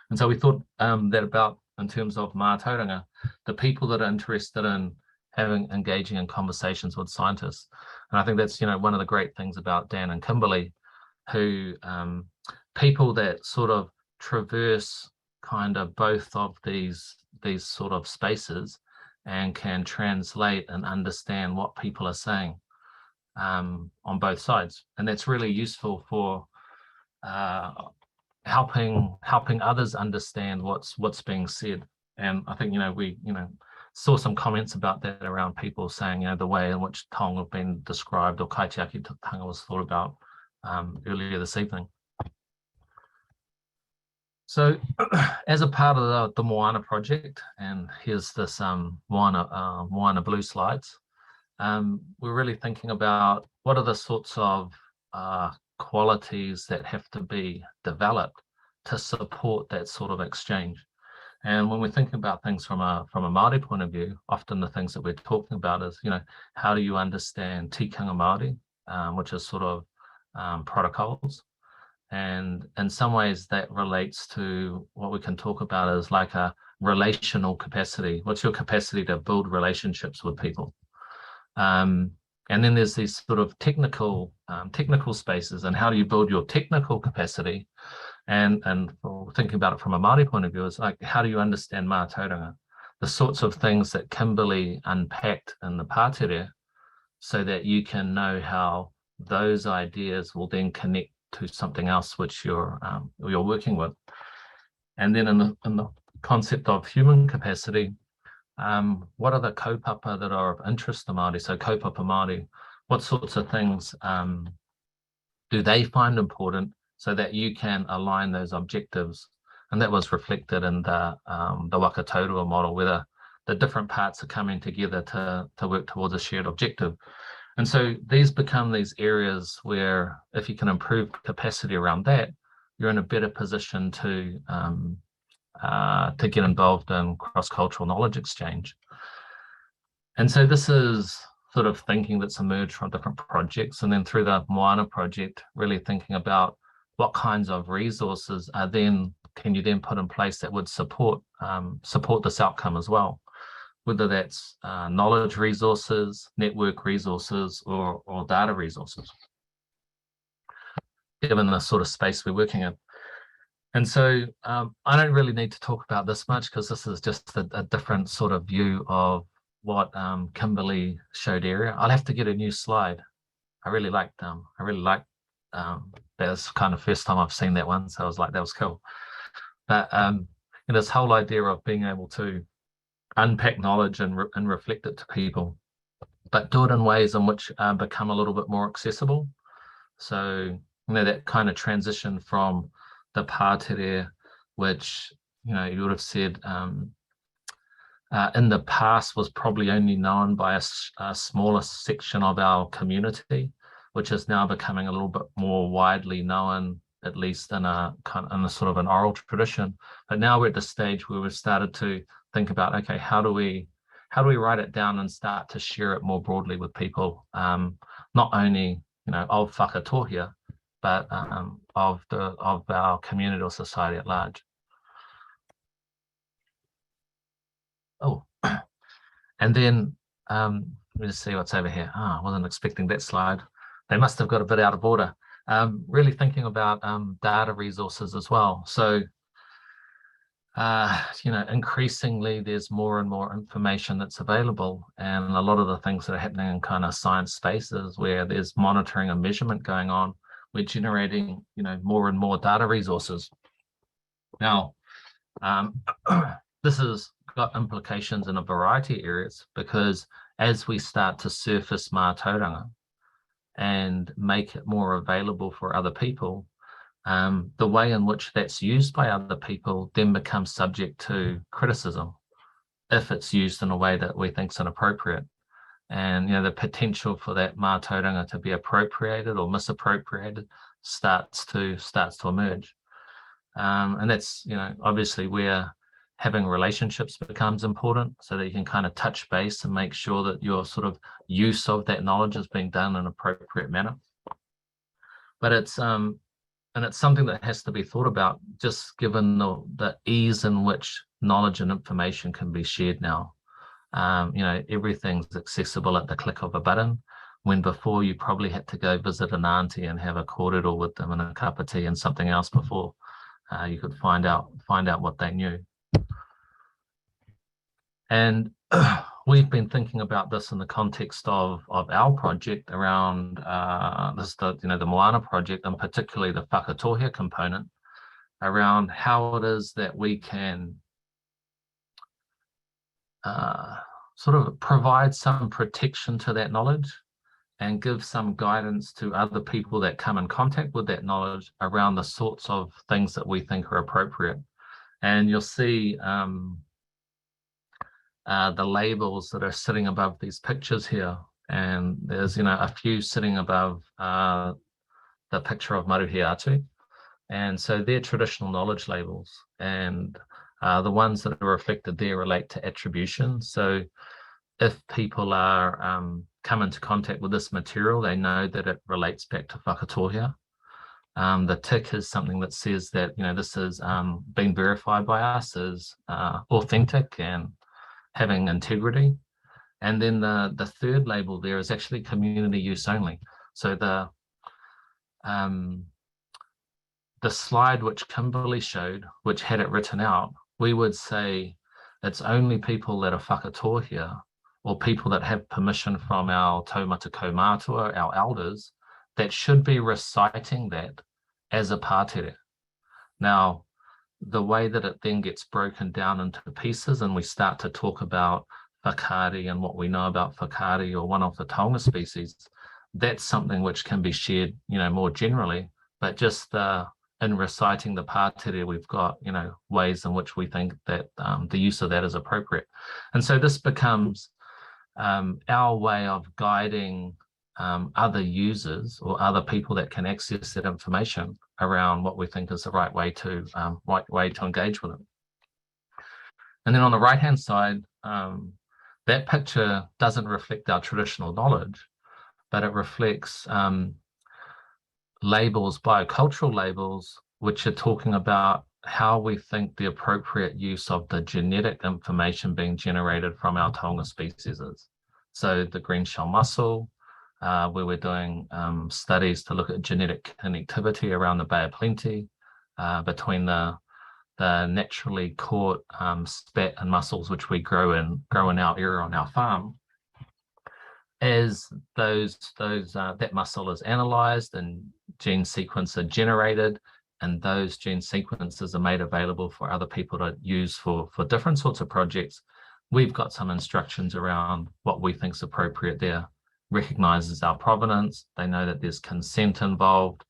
And so we thought that about, in terms of Mātauranga, the people that are interested in engaging in conversations with scientists. And I think that's one of the great things about Dan and Kimberley, who people that sort of traverse kind of both of these sort of spaces and can translate and understand what people are saying on both sides. And that's really useful for helping others understand what's being said. And I think we saw some comments about that around people saying the way in which taonga have been described, or kaitiaki taonga was thought about earlier this evening. So as a part of the Moana project, and here's this Moana blue slides, we're really thinking about what are the sorts of qualities that have to be developed to support that sort of exchange. And when we're thinking about things from a Māori point of view, often the things that we're talking about is, how do you understand Tikanga Māori, which is sort of protocols. And in some ways that relates to what we can talk about as like a relational capacity. What's your capacity to build relationships with people? And then there's these sort of technical spaces, and how do you build your technical capacity? And thinking about it from a Māori point of view, is like, how do you understand Mātauranga? The sorts of things that Kimberley unpacked in the pātere, so that you can know how those ideas will then connect to something else which you're working with. And then in the concept of human capacity, what are the kaupapa that are of interest to Māori? So kaupapa Māori, what sorts of things do they find important, so that you can align those objectives? And that was reflected in the Whakataurua model, where the different parts are coming together to work towards a shared objective. And so these become these areas where if you can improve capacity around that, you're in a better position to get involved in cross-cultural knowledge exchange. And so this is sort of thinking that's emerged from different projects, and then through the Moana project, really thinking about what kinds of resources can you then put in place that would support this outcome as well, whether that's knowledge resources, network resources, or data resources, given the sort of space we're working in. And so I don't really need to talk about this much because this is just a different sort of view of what Kimberly showed earlier. I'll have to get a new slide. I really liked that was kind of first time I've seen that one, so I was like, that was cool. But this whole idea of being able to unpack knowledge and reflect it to people, but do it in ways in which become a little bit more accessible. So that kind of transition from the pātere, which you would have said in the past was probably only known by a smaller section of our community, which is now becoming a little bit more widely known, at least in a sort of an oral tradition. But now we're at the stage where we've started to think about, okay, how do we write it down and start to share it more broadly with people, not only of whakatohia, but of our community or society at large. Oh, and then let me just see what's over here. I wasn't expecting that slide. They must have got a bit out of order. Really thinking about data resources as well. So, increasingly there's more and more information that's available, and a lot of the things that are happening in kind of science spaces where there's monitoring and measurement going on, we're generating, more and more data resources. Now, this has got implications in a variety of areas, because as we start to surface Mātauranga and make it more available for other people, the way in which that's used by other people then becomes subject to criticism if it's used in a way that we think is inappropriate. And the potential for that Mātauranga to be appropriated or misappropriated starts to emerge. And that's obviously where having relationships becomes important, so that you can kind of touch base and make sure that your sort of use of that knowledge is being done in an appropriate manner. But it's something that has to be thought about, just given the ease in which knowledge and information can be shared now. Everything's accessible at the click of a button, when before you probably had to go visit an auntie and have a kōrero with them and a cup of tea and something else before you could find out what they knew. And we've been thinking about this in the context of our project around the Moana project, and particularly the whakatohia component, around how it is that we can sort of provide some protection to that knowledge and give some guidance to other people that come in contact with that knowledge around the sorts of things that we think are appropriate. And you'll see the labels that are sitting above these pictures here, and there's a few sitting above the picture of Maruhiatu, and so they're traditional knowledge labels, and the ones that are reflected there relate to attribution. So if people are come into contact with this material, they know that it relates back to whakatohia. The tick is something that says that this has been verified by us as authentic and having integrity. And then the third label there is actually community use only. So the slide which Kimberly showed, which had it written out, we would say it's only people that are whakatohia, or people that have permission from our taumata kaumātua, our elders, that should be reciting that as a pātere. Now, the way that it then gets broken down into pieces, and we start to talk about whakaari and what we know about whakaari or one of the taonga species, that's something which can be shared, more generally. But just the in reciting the pātere, we've got, ways in which we think that the use of that is appropriate. And so this becomes our way of guiding other users or other people that can access that information around what we think is the right way to engage with it. And then on the right-hand side, that picture doesn't reflect our traditional knowledge, but it reflects labels, biocultural labels, which are talking about how we think the appropriate use of the genetic information being generated from our taonga species is. So the green shell mussel, where we're doing studies to look at genetic connectivity around the Bay of Plenty between the naturally caught spat and mussels, which we grow in our area on our farm. As that mussel is analysed and gene sequences are generated, and those gene sequences are made available for other people to use for different sorts of projects, we've got some instructions around what we think is appropriate there. Recognises our provenance, they know that there's consent involved,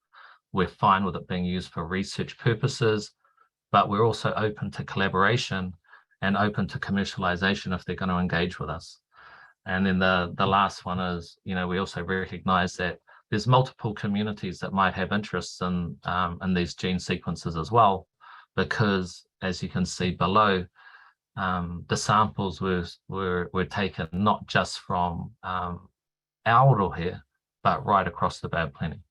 we're fine with it being used for research purposes, but we're also open to collaboration and open to commercialization if they're going to engage with us. And then the last one is, we also recognize that there's multiple communities that might have interests in these gene sequences as well, because as you can see below, the samples were taken not just from our here, but right across the Bay of Plenty.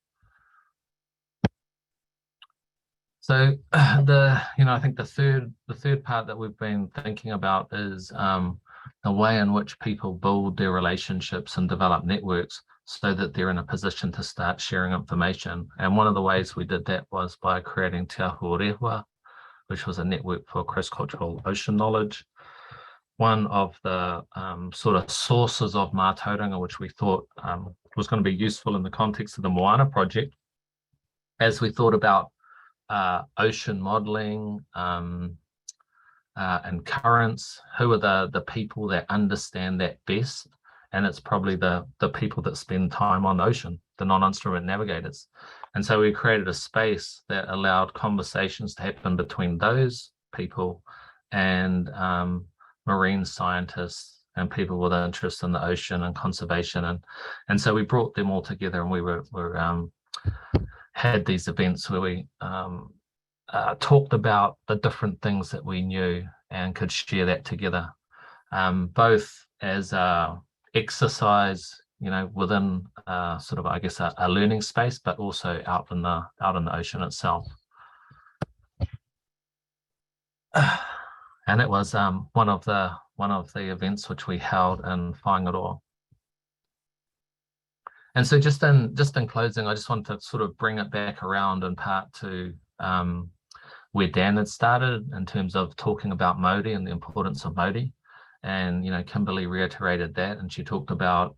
So I think the third part that we've been thinking about is the way in which people build their relationships and develop networks so that they're in a position to start sharing information. And one of the ways we did that was by creating Te Ahu Rehua, which was a network for cross-cultural ocean knowledge. One of the sort of sources of Mātauranga, which we thought was going to be useful in the context of the Moana project, as we thought about ocean modelling and currents, who are the people that understand that best? And it's probably the people that spend time on the ocean, the non-instrument navigators. And so we created a space that allowed conversations to happen between those people and marine scientists and people with interest in the ocean and conservation. And so we brought them all together, and we had these events where we talked about the different things that we knew and could share that together, both as exercise, within sort of, I guess, a learning space, but also out in the ocean itself. And it was one of the events which we held in Whangaroa. And so just in closing, I just want to sort of bring it back around in part to where Dan had started in terms of talking about Māori and the importance of Māori. And, Kimberly reiterated that, and she talked about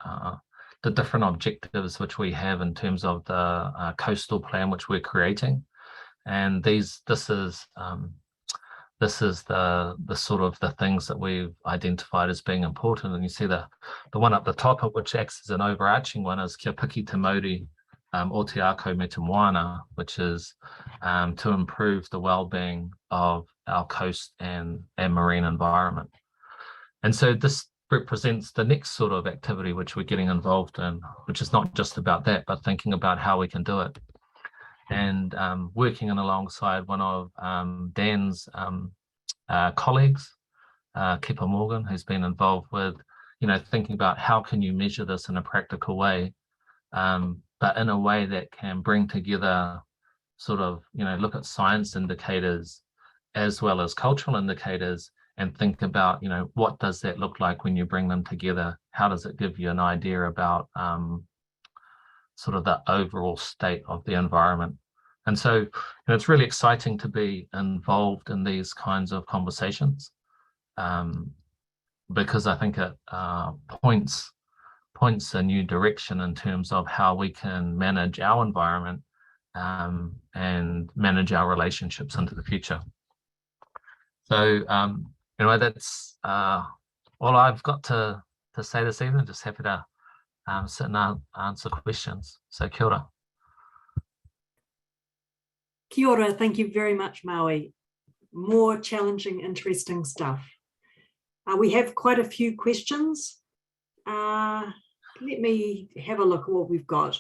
the different objectives which we have in terms of the coastal plan which we're creating. And this is the sort of the things that we've identified as being important. And you see the one up the top, which acts as an overarching one, is Kia piki te Māori o te ako me te Moana, which is to improve the well-being of our coast and marine environment. And so this represents the next sort of activity which we're getting involved in, which is not just about that, but thinking about how we can do it. And working alongside one of Dan's colleagues, Kipper Morgan, who's been involved with, thinking about how can you measure this in a practical way, but in a way that can bring together sort of, look at science indicators as well as cultural indicators, and think about, what does that look like when you bring them together? How does it give you an idea about sort of the overall state of the environment? And so it's really exciting to be involved in these kinds of conversations, because I think it points a new direction in terms of how we can manage our environment and manage our relationships into the future. So that's all I've got to say this evening. Just happy to sit and answer questions. So kia ora. Kia ora, thank you very much, Maui. More challenging, interesting stuff. We have quite a few questions. Let me have a look at what we've got.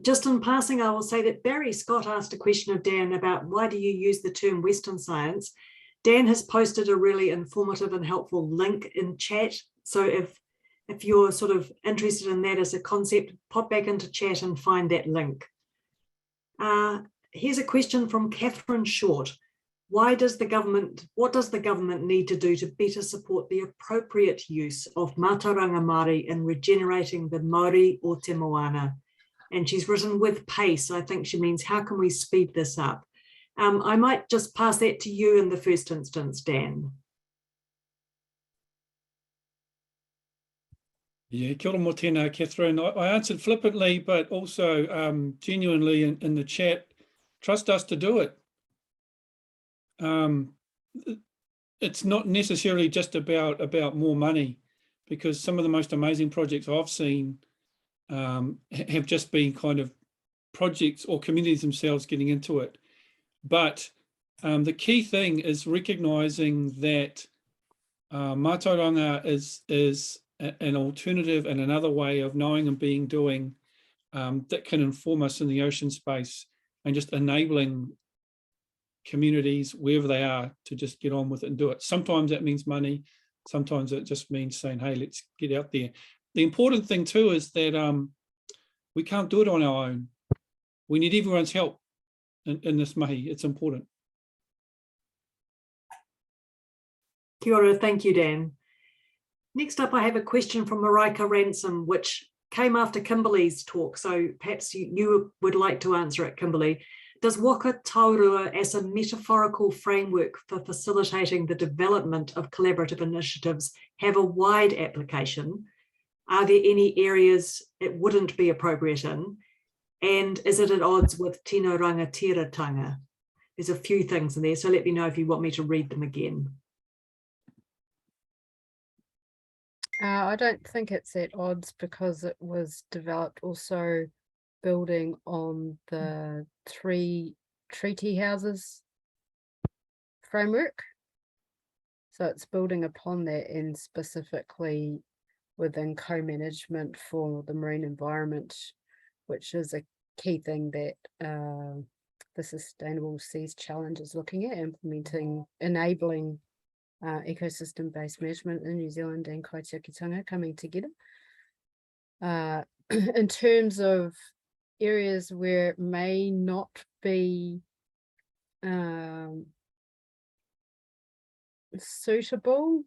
Just in passing, I will say that Barry Scott asked a question of Dan about why do you use the term Western science? Dan has posted a really informative and helpful link in chat. So if you're sort of interested in that as a concept, pop back into chat and find that link. Here's a question from Catherine Short. What does the government need to do to better support the appropriate use of Mātauranga Māori in regenerating the Māori o te Moana? And she's written with pace. I think she means, how can we speed this up? I might just pass that to you in the first instance, Dan. Yeah, kia ora mo tēnā, Catherine. I answered flippantly, but also genuinely in the chat. Trust us to do it. It's not necessarily just about more money, because some of the most amazing projects I've seen have just been kind of projects or communities themselves getting into it. But the key thing is recognising that Mātauranga is an alternative and another way of knowing and doing that can inform us in the ocean space, and just enabling communities wherever they are to just get on with it and do it. Sometimes that means money, sometimes it just means saying, hey, let's get out there. The important thing too is that we can't do it on our own. We need everyone's help in this mahi. It's important. Kia ora, thank you, Dan. Next up, I have a question from Maraika Ransom, which came after Kimberly's talk, so perhaps you would like to answer it, Kimberly. Does Waka Taurua as a metaphorical framework for facilitating the development of collaborative initiatives have a wide application? Are there any areas it wouldn't be appropriate in? And is it at odds with tino rangatiratanga? There's a few things in there, so let me know if you want me to read them again. I don't think it's at odds, because it was developed also building on the 3 treaty houses framework. So it's building upon that, and specifically within co-management for the marine environment, which is a key thing that the Sustainable Seas Challenge is looking at, implementing, enabling ecosystem-based management in New Zealand and kaitiaki coming together. In terms of areas where it may not be suitable,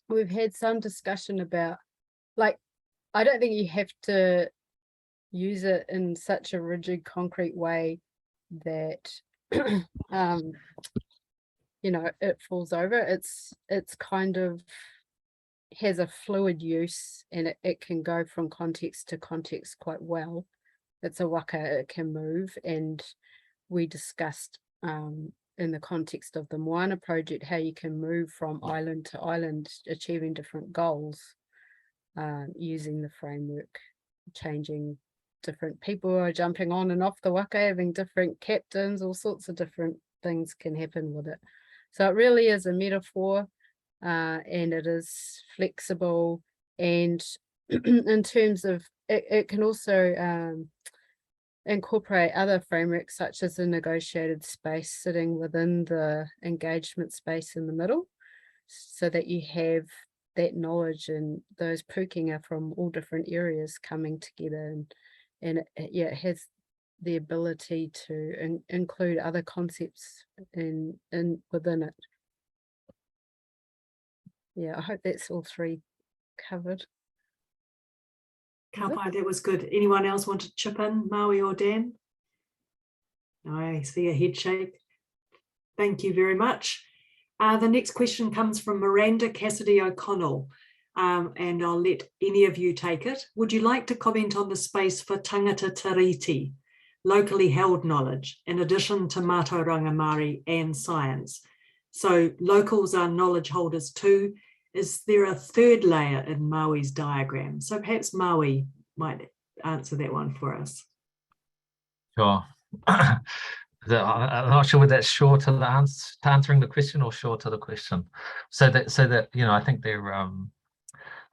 we've had some discussion about, like, I don't think you have to use it in such a rigid, concrete way that you know, it falls over. It's kind of has a fluid use, and it can go from context to context quite well. It's a waka, it can move, and we discussed in the context of the Moana project how you can move from island to island, achieving different goals using the framework, changing different people who are jumping on and off the waka, having different captains, all sorts of different things can happen with it. So it really is a metaphor, and it is flexible, and in terms of it can also incorporate other frameworks such as the negotiated space sitting within the engagement space in the middle, so that you have that knowledge and those pukinga from all different areas coming together, and it has the ability to include other concepts in within it. Yeah, I hope that's all 3 covered. Ka pai, that was good. Anyone else want to chip in, Maui or Dan? No, I see a head shake. Thank you very much. The next question comes from Miranda Cassidy O'Connell, and I'll let any of you take it. Would you like to comment on the space for tangata tiriti, locally held knowledge, in addition to Mātauranga Māori and science? So locals are knowledge holders too. Is there a third layer in Maui's diagram? So perhaps Maui might answer that one for us. Sure. I'm not sure whether that's short to the answer, to answering the question, or short to the question. So that you know, I think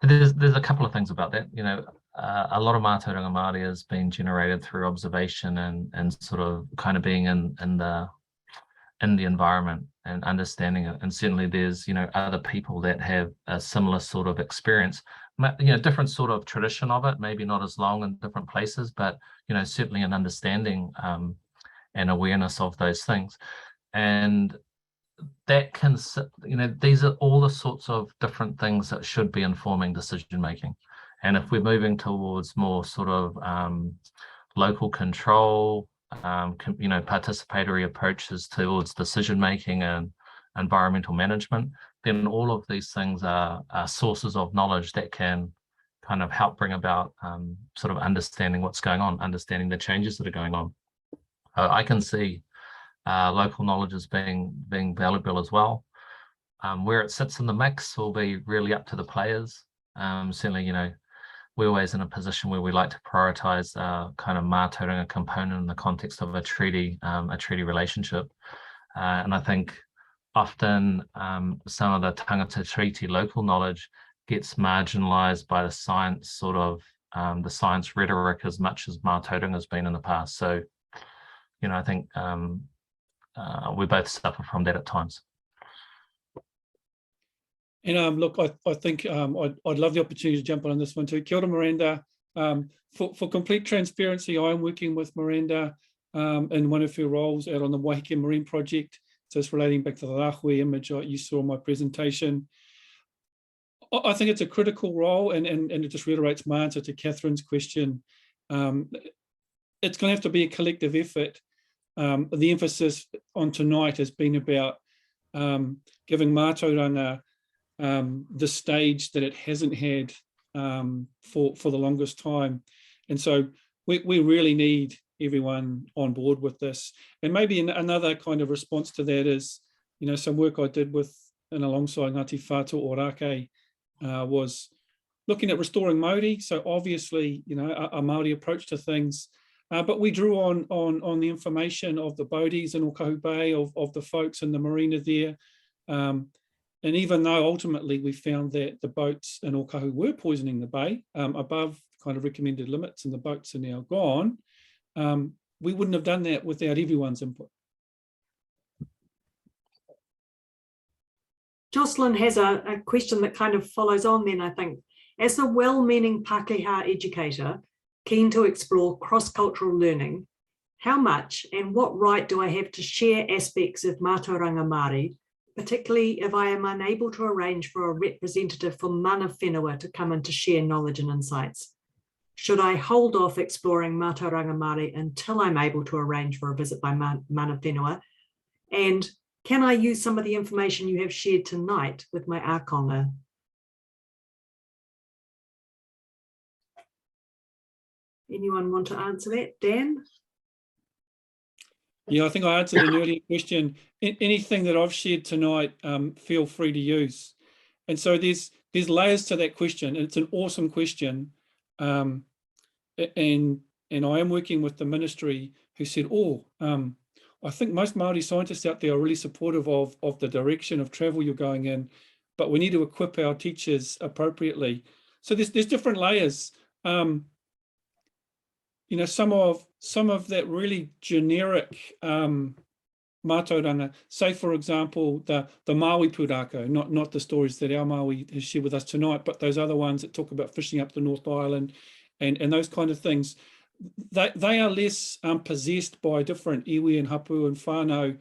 there's a couple of things about that. You know, a lot of Mātauranga Māori has been generated through observation and sort of kind of being in the environment and understanding it. And certainly there's, you know, other people that have a similar sort of experience, you know, different sort of tradition of it, maybe not as long in different places, but, you know, certainly an understanding and awareness of those things. And that can, you know, these are all the sorts of different things that should be informing decision making. And if we're moving towards more sort of local control, you know, participatory approaches towards decision making and environmental management, then all of these things are sources of knowledge that can kind of help bring about sort of understanding what's going on, understanding the changes that are going on. I can see local knowledge as being valuable as well. Where it sits in the mix will be really up to the players. Certainly, you know, we're always in a position where we like to prioritize kind of Mātauranga component in the context of a treaty relationship. And I think often some of the tangata treaty local knowledge gets marginalized by the science sort of the science rhetoric as much as Mātauranga has been in the past. So, you know, I think we both suffer from that at times. And look, I think I'd love the opportunity to jump on this one too. Kia ora, Miranda. For complete transparency, I'm working with Miranda in one of her roles out on the Waiheke Marine Project. So it's relating back to the Rahui image you saw in my presentation. I think it's a critical role, and it just reiterates my answer to Catherine's question. It's going to have to be a collective effort. The emphasis on tonight has been about giving Mātauranga the stage that it hasn't had for the longest time. And so we really need everyone on board with this. And maybe another kind of response to that is, you know, some work I did with and alongside Ngāti Whātua Ōrākei was looking at restoring Māori. So obviously, you know, a Māori approach to things. But we drew on the information of the boaties in Ōkahu Bay, of the folks in the marina there. And even though ultimately we found that the boats in Ōkahu were poisoning the bay above kind of recommended limits and the boats are now gone, we wouldn't have done that without everyone's input. Jocelyn has a question that kind of follows on then, I think. As a well-meaning Pākehā educator, keen to explore cross-cultural learning, how much and what right do I have to share aspects of Mātauranga Māori, particularly if I am unable to arrange for a representative from mana whenua to come in to share knowledge and insights? Should I hold off exploring Mātauranga Māori until I'm able to arrange for a visit by mana whenua? And can I use some of the information you have shared tonight with my ākonga? Anyone want to answer that? Dan? Yeah, I think I answered an earlier question. Anything that I've shared tonight, feel free to use. And so there's layers to that question. And it's an awesome question. And I am working with the ministry who said, I think most Māori scientists out there are really supportive of the direction of travel you're going in, but we need to equip our teachers appropriately. So there's different layers. You know, some of that really generic mātauranga, say for example, the Maui pūrākau, not the stories that our Maui has shared with us tonight, but those other ones that talk about fishing up the North Island and those kind of things. They are less possessed by different iwi and hapu and whānau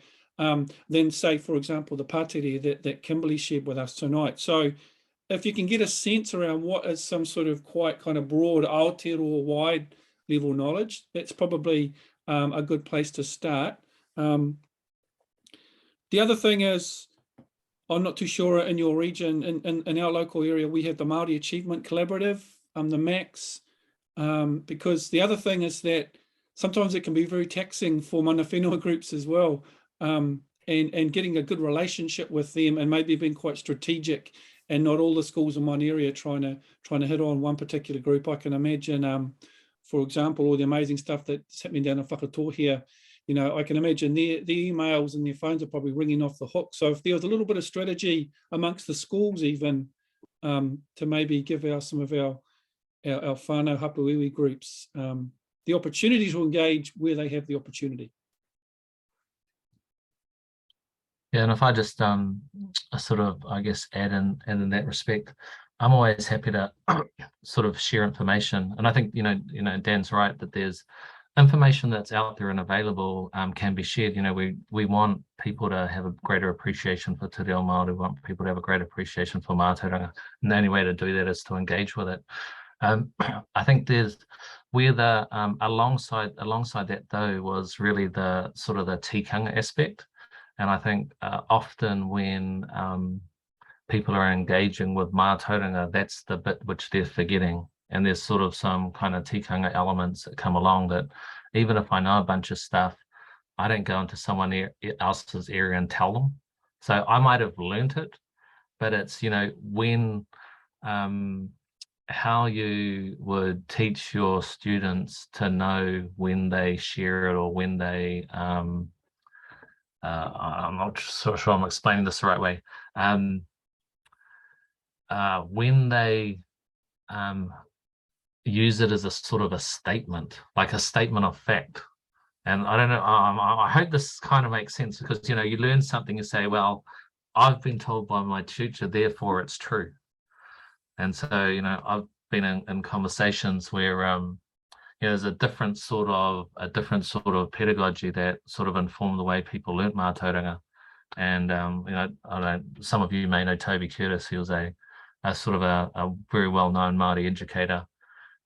than, say, for example, the pātere that Kimberly shared with us tonight. So if you can get a sense around what is some sort of quite kind of broad Aotearoa wide level knowledge, that's probably a good place to start. The other thing is, I'm not too sure in your region, in our local area, we have the Māori Achievement Collaborative, the MAX, because the other thing is that sometimes it can be very taxing for mana whenua groups as well, and getting a good relationship with them and maybe being quite strategic and not all the schools in one area trying to hit on one particular group. I can imagine, for example, all the amazing stuff that's happening down in Whakatō here you know, I can imagine their emails and their phones are probably ringing off the hook. So if there was a little bit of strategy amongst the schools even to maybe give some of our whānau hapuiwi groups the opportunity to engage where they have the opportunity. Yeah, and if I just sort of, I guess, add in that respect, I'm always happy to sort of share information. And I think, you know, Dan's right that there's information that's out there and available can be shared. You know, we want people to have a greater appreciation for Te Reo Māori. We want people to have a greater appreciation for Mātauranga. And the only way to do that is to engage with it. I think there's where the alongside that though was really the sort of the tikanga aspect. And I think often when people are engaging with Mātauranga, that's the bit which they're forgetting. And there's sort of some kind of tikanga elements that come along that even if I know a bunch of stuff, I don't go into someone else's area and tell them. So I might have learnt it, but it's, you know, when how you would teach your students to know when they share it or when they I'm not so sure I'm explaining this the right way. When they use it as a sort of a statement, like a statement of fact. And I don't know, I hope this kind of makes sense because, you know, you learn something, you say, well, I've been told by my tutor, therefore it's true. And so, you know, I've been in conversations where, you know, there's a different sort of pedagogy that sort of informed the way people learnt Mātauranga. And, you know, I don't, some of you may know Toby Curtis. He was a sort of a very well-known Māori educator,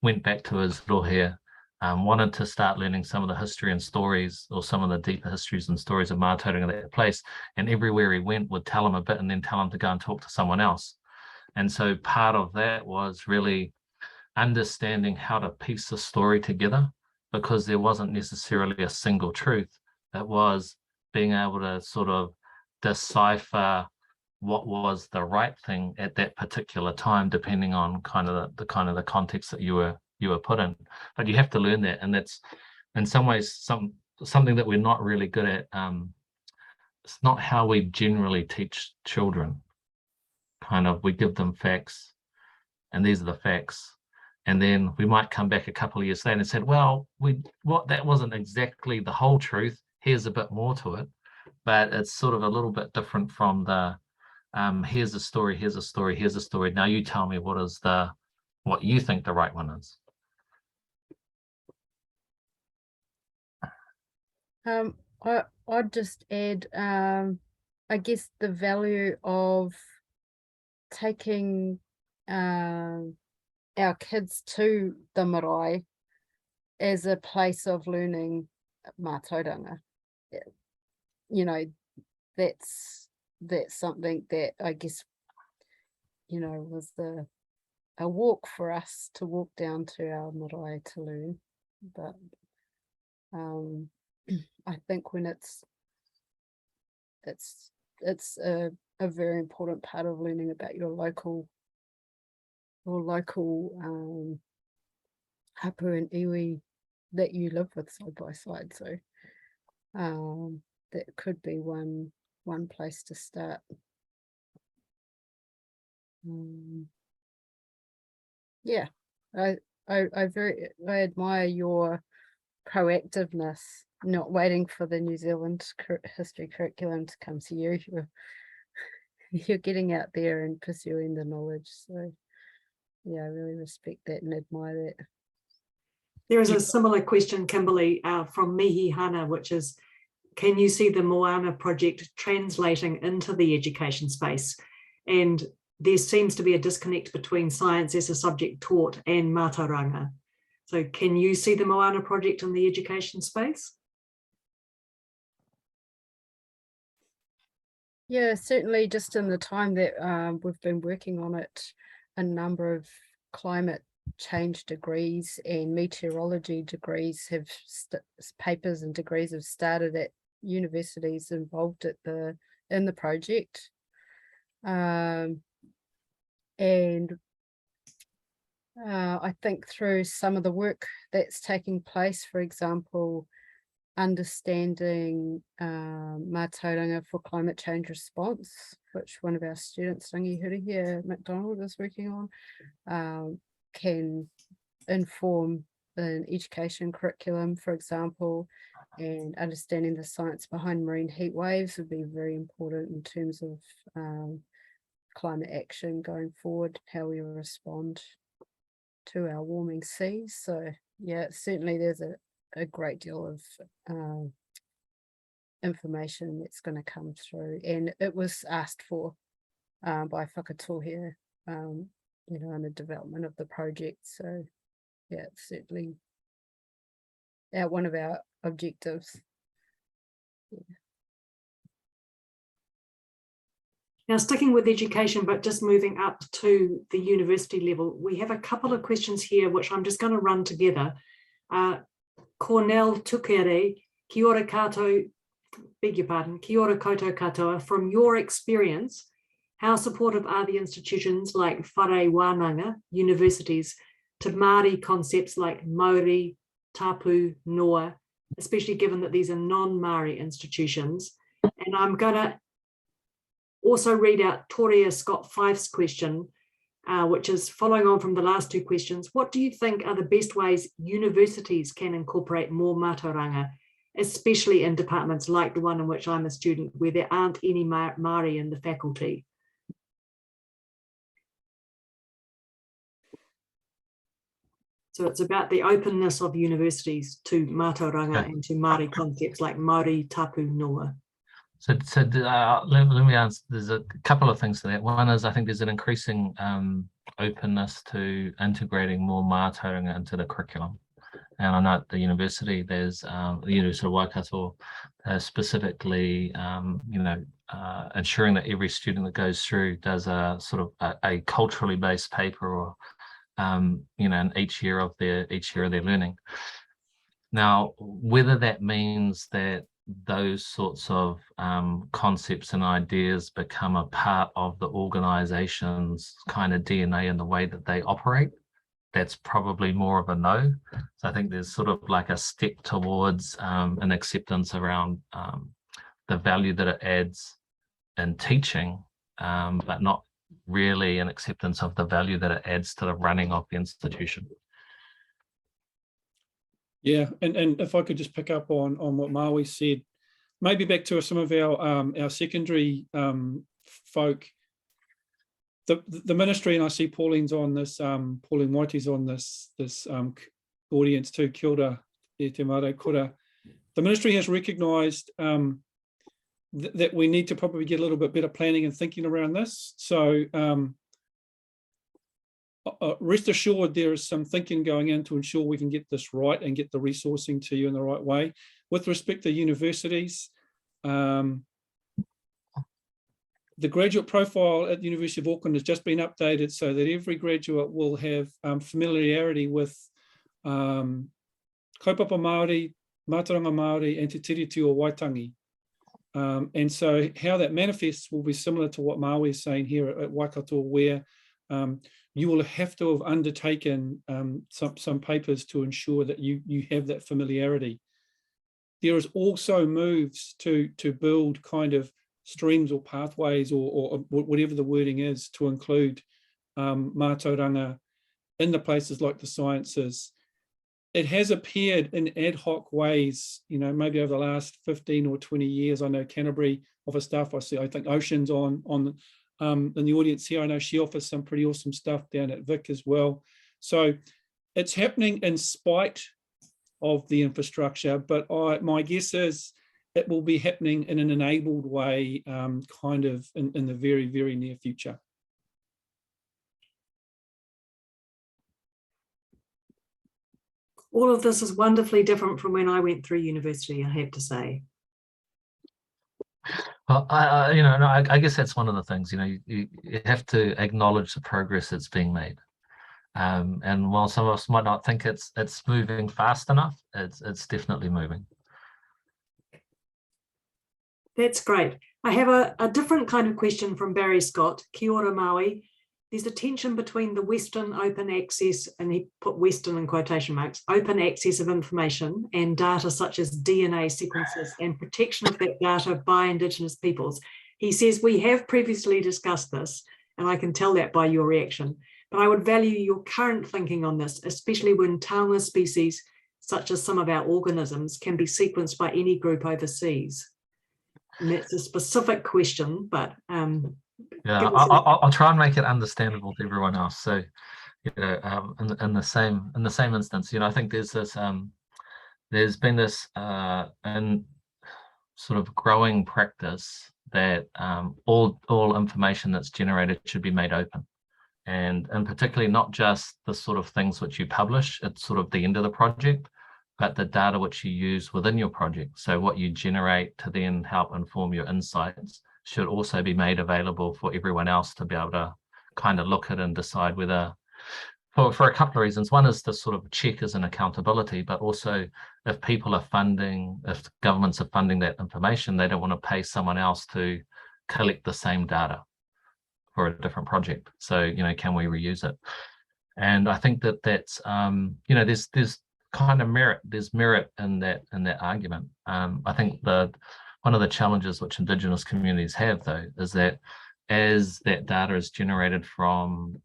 went back to his rohe, wanted to start learning some of the history and stories or some of the deeper histories and stories of Mātauranga that place. And everywhere he went would tell him a bit and then tell him to go and talk to someone else. And so part of that was really understanding how to piece the story together, because there wasn't necessarily a single truth. It was being able to sort of decipher what was the right thing at that particular time, depending on kind of the context that you were put in. But you have to learn that, and that's in some ways something that we're not really good at. It's not how we generally teach children. Kind of, we give them facts, and these are the facts. And then we might come back a couple of years later and said, well, that wasn't exactly the whole truth. Here's a bit more to it. But it's sort of a little bit different from the here's a story, here's a story, here's a story. Now you tell me what you think the right one is. I'd just add, I guess the value of taking our kids to the marae as a place of learning Mātauranga. You know, that's something that I guess, you know, was a walk for us to walk down to our marae to learn. But I think when it's a very important part of learning about your local hapu and iwi that you live with side by side. So that could be one place to start. Yeah, I admire your proactiveness, not waiting for the New Zealand history curriculum to come to you. You're getting out there and pursuing the knowledge. So yeah, I really respect that and admire that. There is a similar question, Kimberly, from Mihi Hana, which is, can you see the Moana project translating into the education space? And there seems to be a disconnect between science as a subject taught and Mātauranga. So can you see the Moana project in the education space? Yeah, certainly just in the time that we've been working on it, a number of climate change degrees and meteorology degrees have papers and degrees have started at universities involved in the project. And I think through some of the work that's taking place, for example, understanding Mātauranga for climate change response, which one of our students, Rangihuri here, McDonald, is working on, can inform an education curriculum, for example, and understanding the science behind marine heat waves would be very important in terms of climate action going forward, how we respond to our warming seas. So yeah, certainly there's a great deal of information that's going to come through, and it was asked for by whakatōhea, you know, in the development of the project. So yeah, it's certainly one of our objectives. Yeah. Now, sticking with education, but just moving up to the university level, we have a couple of questions here, which I'm just going to run together. Cornell Tukere, kia ora koutou, beg your pardon, kia ora koutou katoa. From your experience, how supportive are the institutions like whare Wānanga, universities, to Māori concepts like Maori, tapu, noa, especially given that these are non-Māori institutions? And I'm going to also read out Toria Scott Fife's question, which is following on from the last two questions. What do you think are the best ways universities can incorporate more Mātauranga, especially in departments like the one in which I'm a student, where there aren't any Māori in the faculty? So it's about the openness of universities to Mātauranga and to Māori concepts like Maori, tapu, noa. So let me answer. There's a couple of things to that. One is I think there's an increasing openness to integrating more Mātauranga into the curriculum. And I know at the university, there's the University of Waikato, specifically, ensuring that every student that goes through does a sort of a culturally based paper, or in each year of their learning. Now, whether that means that those sorts of concepts and ideas become a part of the organization's kind of DNA and the way that they operate, that's probably more of a no. So I think there's sort of like a step towards an acceptance around the value that it adds in teaching, but not really an acceptance of the value that it adds to the running of the institution. Yeah, and if I could just pick up on what Maui said, maybe back to some of our secondary folk. The ministry, and I see Pauline's on this, Pauline Whitey's on this audience too. Kia ora, e te mare kura. The ministry has recognised that we need to probably get a little bit better planning and thinking around this. So rest assured, there is some thinking going in to ensure we can get this right and get the resourcing to you in the right way. With respect to universities, the graduate profile at the University of Auckland has just been updated so that every graduate will have familiarity with kaupapa Māori, Mātauranga Māori, and te tiriti o Waitangi. And so how that manifests will be similar to what Maui is saying here at Waikato, where you will have to have undertaken some papers to ensure that you have that familiarity. There is also moves to build kind of streams or pathways or whatever the wording is to include Mātauranga in the places like the sciences. It has appeared in ad hoc ways, maybe over the last 15 or 20 years. I know Canterbury offers stuff. I think Ocean's on in the audience here. I know she offers some pretty awesome stuff down at Vic as well. So it's happening in spite of the infrastructure, but my guess is it will be happening in an enabled way, kind of in the very, very near future. All of this is wonderfully different from when I went through university, I have to say. Well, I guess that's one of the things, you have to acknowledge the progress that's being made. And while some of us might not think it's moving fast enough, it's definitely moving. That's great. I have a different kind of question from Barry Scott. Kia ora Maui. there's a tension between the Western open access, and he put Western in quotation marks, open access of information and data such as DNA sequences and protection of that data by Indigenous peoples. He says, we have previously discussed this, and I can tell that by your reaction, but I would value your current thinking on this, especially when taonga species, such as some of our organisms, can be sequenced by any group overseas. And that's a specific question, but yeah, I'll try and make it understandable to everyone else. So, you know, in the same instance, you know, I think there's this there's been this in sort of growing practice that all information that's generated should be made open, and particularly not just the sort of things which you publish at sort of the end of the project, but the data which you use within your project. So what you generate to then help inform your insights should also be made available for everyone else to be able to kind of look at and decide whether, for a couple of reasons. One is the sort of check as an accountability, but also if people are funding, if governments are funding that information, they don't want to pay someone else to collect the same data for a different project. So, you know, can we reuse it? And I think that that's, you know, there's kind of merit, there's merit in that argument. I think one of the challenges which Indigenous communities have, though, is that as that data is generated from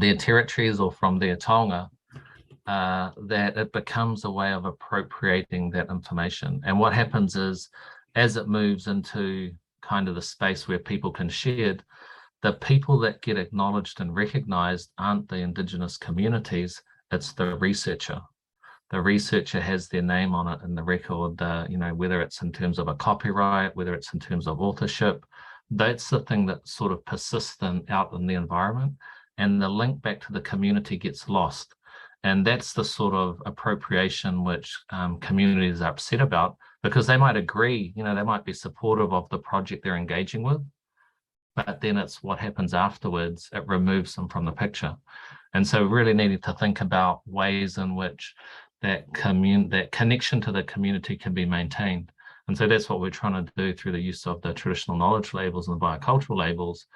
their territories or from their taonga, that it becomes a way of appropriating that information. And what happens is, as it moves into kind of the space where people can share it, the people that get acknowledged and recognized aren't the Indigenous communities, it's the researcher. The researcher has their name on it in the record, you know, whether it's in terms of a copyright, whether it's in terms of authorship. That's the thing that sort of persists out in the environment, and the link back to the community gets lost. And that's the sort of appropriation which communities are upset about, because they might agree, you know, they might be supportive of the project they're engaging with, but then it's what happens afterwards, it removes them from the picture. And so really needing to think about ways in which that connection to the community can be maintained. And so that's what we're trying to do through the use of the traditional knowledge labels and the biocultural labels,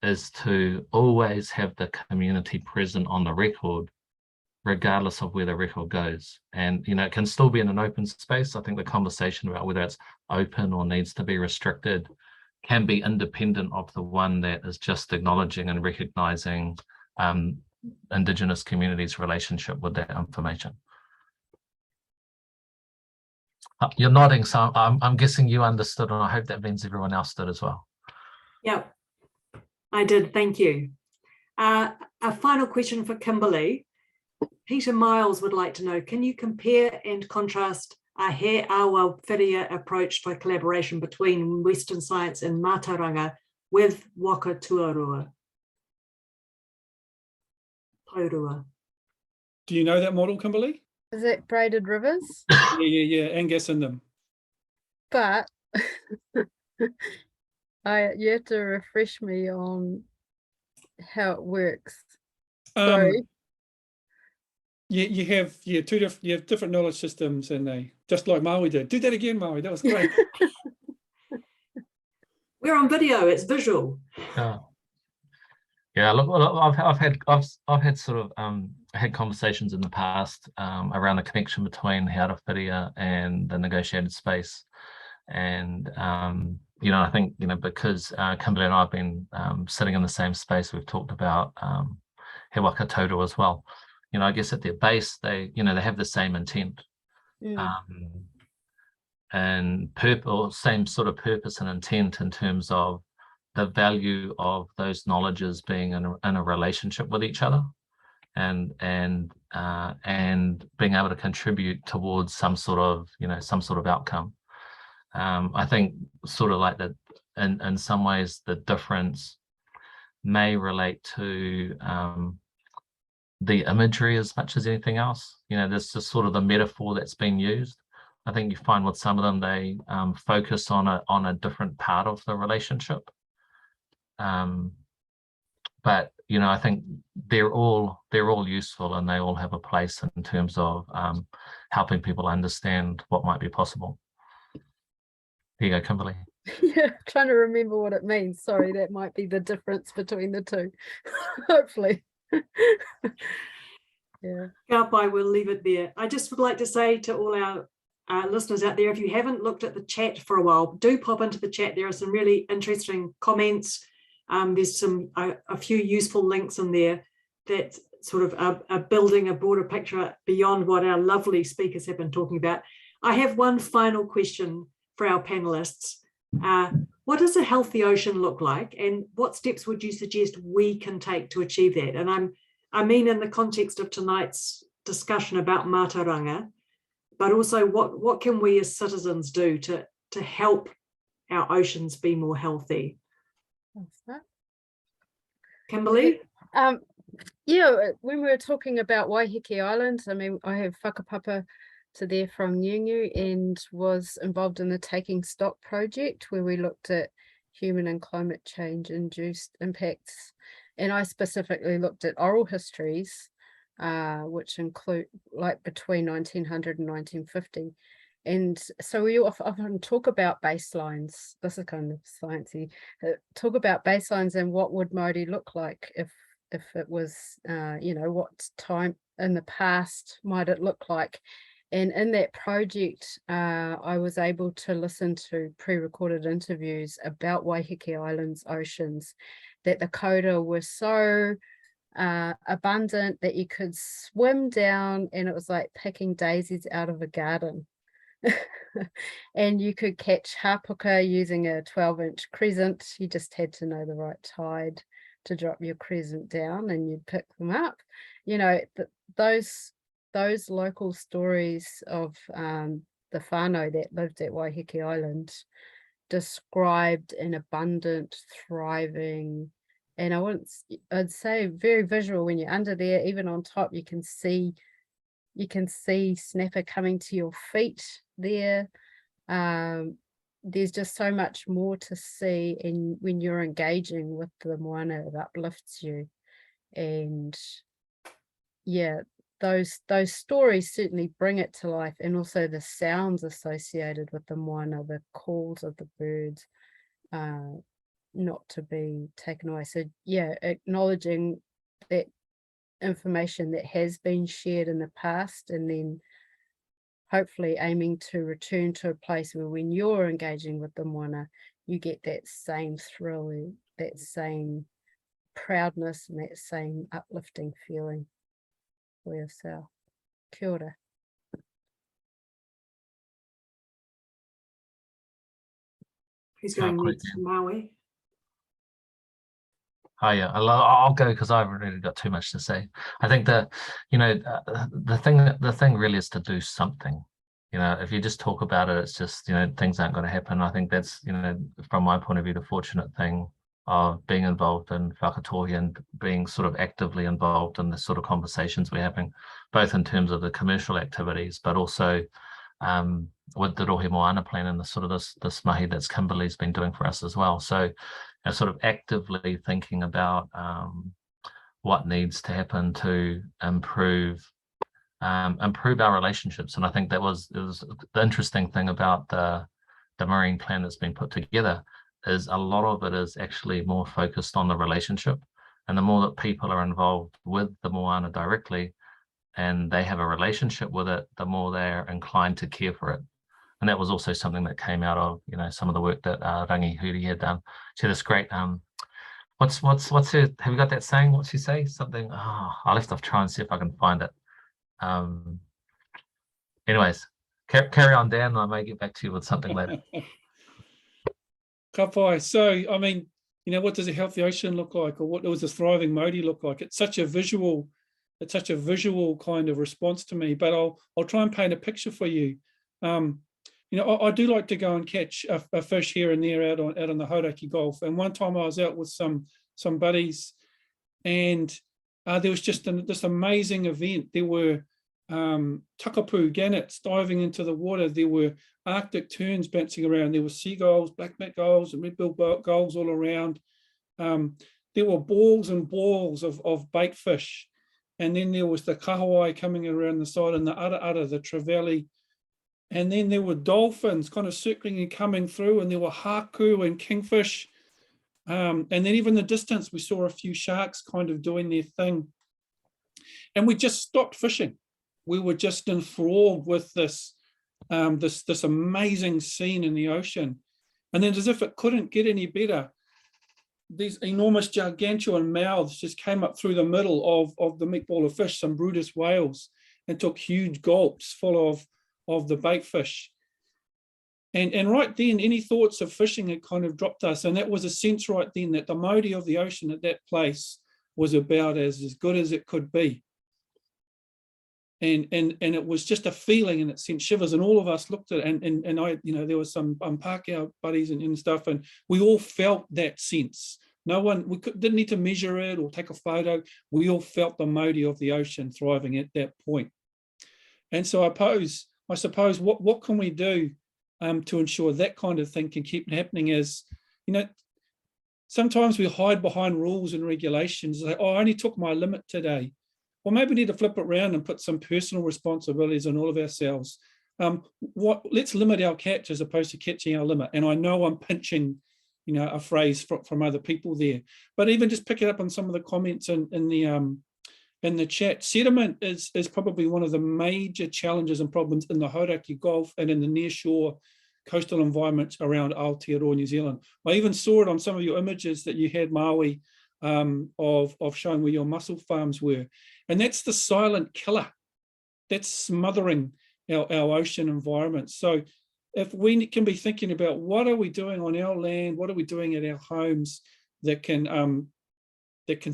is to always have the community present on the record, regardless of where the record goes. And, you know, it can still be in an open space. I think the conversation about whether it's open or needs to be restricted can be independent of the one that is just acknowledging and recognizing Indigenous communities' relationship with that information. You're nodding, so I'm guessing you understood, and I hope that means everyone else did as well. Yeah, I did, thank you. A final question for Kimberly. Peter Miles would like to know, can you compare and contrast a he awa whiria approach by collaboration between Western science and Mātauranga with waka tuarua? Taurua. Do you know that model, Kimberly? Is it braided rivers? Yeah, and gas in them. But you have to refresh me on how it works. Sorry. You have different knowledge systems, and they just like Maui did. Do that again, Maui. That was great. We're on video. It's visual. Yeah. Look, I've had sort of had conversations in the past around the connection between he awa whiria and the negotiated space, and you know, I think, you know, because Kimberly and I have been sitting in the same space, we've talked about he waka taurua as well. You know, I guess at their base, they have the same intent, and same sort of purpose and intent in terms of the value of those knowledges being in a relationship with each other, and being able to contribute towards some sort of outcome. I think sort of like that, in some ways, the difference may relate to the imagery as much as anything else. You know, there's just sort of the metaphor that's been used. I think you find with some of them, they focus on a different part of the relationship. But, you know, I think they're all useful, and they all have a place in terms of helping people understand what might be possible. There you go, Kimberly. Yeah, trying to remember what it means. Sorry, that might be the difference between the two. Hopefully. Yeah. Goodbye, we'll leave it there. I just would like to say to all our listeners out there, if you haven't looked at the chat for a while, do pop into the chat. There are some really interesting comments. There's a few useful links in there that sort of are building a broader picture beyond what our lovely speakers have been talking about. I have one final question for our panelists. What does a healthy ocean look like, and what steps would you suggest we can take to achieve that? And I mean in the context of tonight's discussion about Mātauranga, but also what can we as citizens do to help our oceans be more healthy? Kimberly? Yeah, when we were talking about Waiheke Island, I mean, I have whakapapa to there from Nyungu and was involved in the Taking Stock project where we looked at human and climate change induced impacts. And I specifically looked at oral histories, which include like between 1900 and 1950. And so we often talk about baselines. This is kind of sciencey. Talk about baselines and what would Māori look like if it was, you know, what time in the past might it look like. And in that project, I was able to listen to pre-recorded interviews about Waiheke Island's oceans, that the koura were so abundant that you could swim down and it was like picking daisies out of a garden. And you could catch hapuka using a 12-inch crescent. You just had to know the right tide to drop your crescent down and you'd pick them up. You know, those local stories of the whānau that lived at Waiheke Island described an abundant, thriving, and I'd say very visual. When you're under there, even on top, you can see snapper coming to your feet there. There's just so much more to see, and when you're engaging with the moana, it uplifts you. And yeah, those stories certainly bring it to life, and also the sounds associated with the moana, the calls of the birds, not to be taken away. So yeah, acknowledging that information that has been shared in the past, and then hopefully aiming to return to a place where when you're engaging with the moana, you get that same thrill, that same proudness, and that same uplifting feeling for yourself. Kia ora. Who's going next? Maui? Oh yeah, I'll go because I haven't really got too much to say. I think that, you know, the thing really is to do something. You know, if you just talk about it, it's just, you know, things aren't going to happen. I think that's, you know, from my point of view, the fortunate thing of being involved in whakatohi and being sort of actively involved in the sort of conversations we're having, both in terms of the commercial activities, but also with the Rohe Moana plan and the sort of this mahi that's Kimberly's been doing for us as well. So, you know, sort of actively thinking about what needs to happen to improve our relationships. And I think it was the interesting thing about the marine plan that's been put together is a lot of it is actually more focused on the relationship, and the more that people are involved with the moana directly and they have a relationship with it, the more they're inclined to care for it. And that was also something that came out of, you know, some of the work that Rangi Huri had done. She had this great what's her, have you got that saying? What's she say? Something, I'll have to try and see if I can find it. Anyways, carry on, Dan, and I may get back to you with something later. Ka pai. So, I mean, you know, what does a healthy ocean look like, or what does a thriving Māori look like? It's such a visual kind of response to me, but I'll try and paint a picture for you. You know, I do like to go and catch a fish here and there out on the Hauraki Gulf. And one time I was out with some buddies, and there was just this amazing event. There were takapu gannets diving into the water. There were Arctic terns bouncing around. There were seagulls, black-backed gulls, and red-billed gulls all around. There were balls and balls of bait fish. And then there was the kahawai coming around the side, and the ara, the trevally. And then there were dolphins kind of circling and coming through, and there were haku and kingfish. And then even in the distance, we saw a few sharks kind of doing their thing. And we just stopped fishing. We were just enthralled with this, this amazing scene in the ocean. And then as if it couldn't get any better, these enormous gargantuan mouths just came up through the middle of the meatball of fish, some Brutus whales, and took huge gulps full of the bait fish. And right then, any thoughts of fishing had kind of dropped us. And that was a sense right then that the Māori of the ocean at that place was about as good as it could be. And it was just a feeling, and it sent shivers, and all of us looked at it, and I, you know, there was some Pākehā buddies and stuff, and we all felt that sense. No one, didn't need to measure it or take a photo. We all felt the Māori of the ocean thriving at that point. And so I suppose, what can we do to ensure that kind of thing can keep happening? Is, you know, sometimes we hide behind rules and regulations, like, oh, I only took my limit today. Well, maybe we need to flip it around and put some personal responsibilities on all of ourselves. Let's limit our catch as opposed to catching our limit. And I know I'm pinching, you know, a phrase from other people there, but even just pick it up on some of the comments in the chat. Sediment is probably one of the major challenges and problems in the Hauraki Gulf and in the nearshore coastal environments around Aotearoa, New Zealand. I even saw it on some of your images that you had, Maui, of showing where your mussel farms were. And that's the silent killer. That's smothering our ocean environment. So if we can be thinking about what are we doing on our land, what are we doing at our homes that can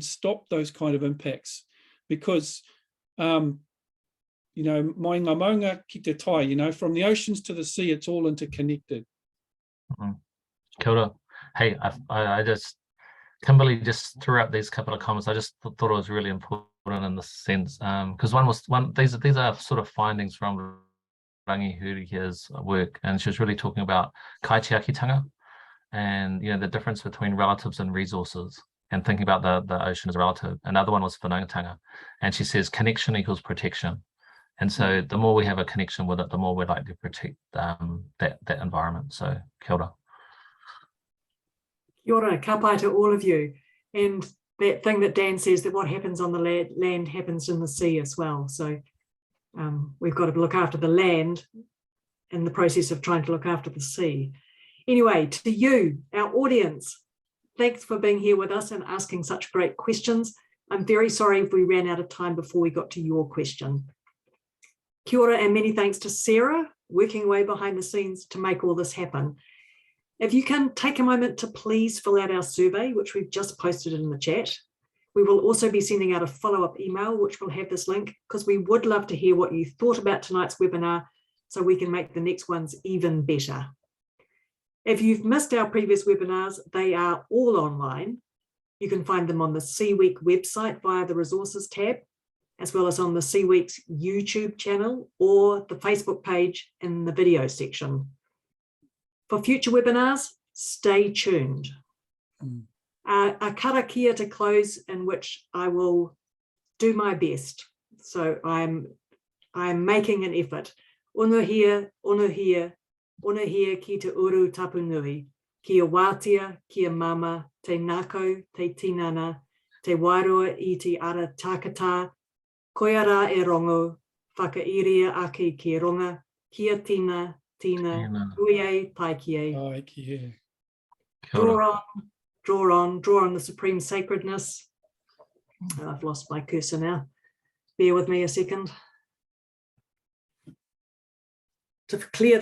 stop those kind of impacts, because you know, mai ngā maunga ki te tai, you know, from the oceans to the sea, it's all interconnected. Kia ora. Hey, I just, Kimberly just threw out these couple of comments. I just thought it was really important in the sense, because these are sort of findings from Rangihuri's work, and she was really talking about kaitiaki and, you know, the difference between relatives and resources, and thinking about the ocean as a relative. Another one was whanaungatanga, and she says connection equals protection. And so the more we have a connection with it, the more we're likely to protect that environment. So kia ora. Kia ora, ka pai to all of you. And that thing that Dan says, that what happens on the land happens in the sea as well. So we've got to look after the land in the process of trying to look after the sea. Anyway, to you, our audience, thanks for being here with us and asking such great questions. I'm very sorry if we ran out of time before we got to your question. Kia ora, and many thanks to Sarah, working away behind the scenes to make all this happen. If you can take a moment to please fill out our survey, which we've just posted in the chat. We will also be sending out a follow-up email, which will have this link, because we would love to hear what you thought about tonight's webinar so we can make the next ones even better. If you've missed our previous webinars, they are all online. You can find them on the CWeek website via the resources tab, as well as on the CWeek's YouTube channel or the Facebook page in the video section. For future webinars, stay tuned. A karakia to close, in which I will do my best. So I'm making an effort. Ono hia ki te uru tapunui, kia wātia, kia mama, te nako, te tinana, te wairua I te ara tākatā, koiara e rongo, whakairia ake ki ronga, kia tina, kuie, taikie. Draw on the supreme sacredness. I've lost my cursor now. Bear with me a second. To clear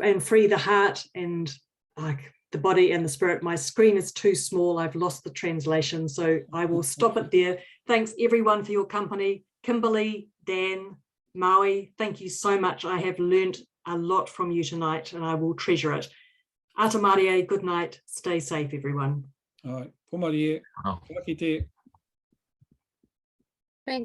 and free the heart and the body and the spirit. My screen is too small. I've lost the translation, so I will stop it there. Thanks everyone for your company. Kimberly, Dan, Maui, thank you so much. I have learned a lot from you tonight and I will treasure it. Ata Maria, good night. Stay safe, everyone. All right. Pō Marie. Oh. Kia kite.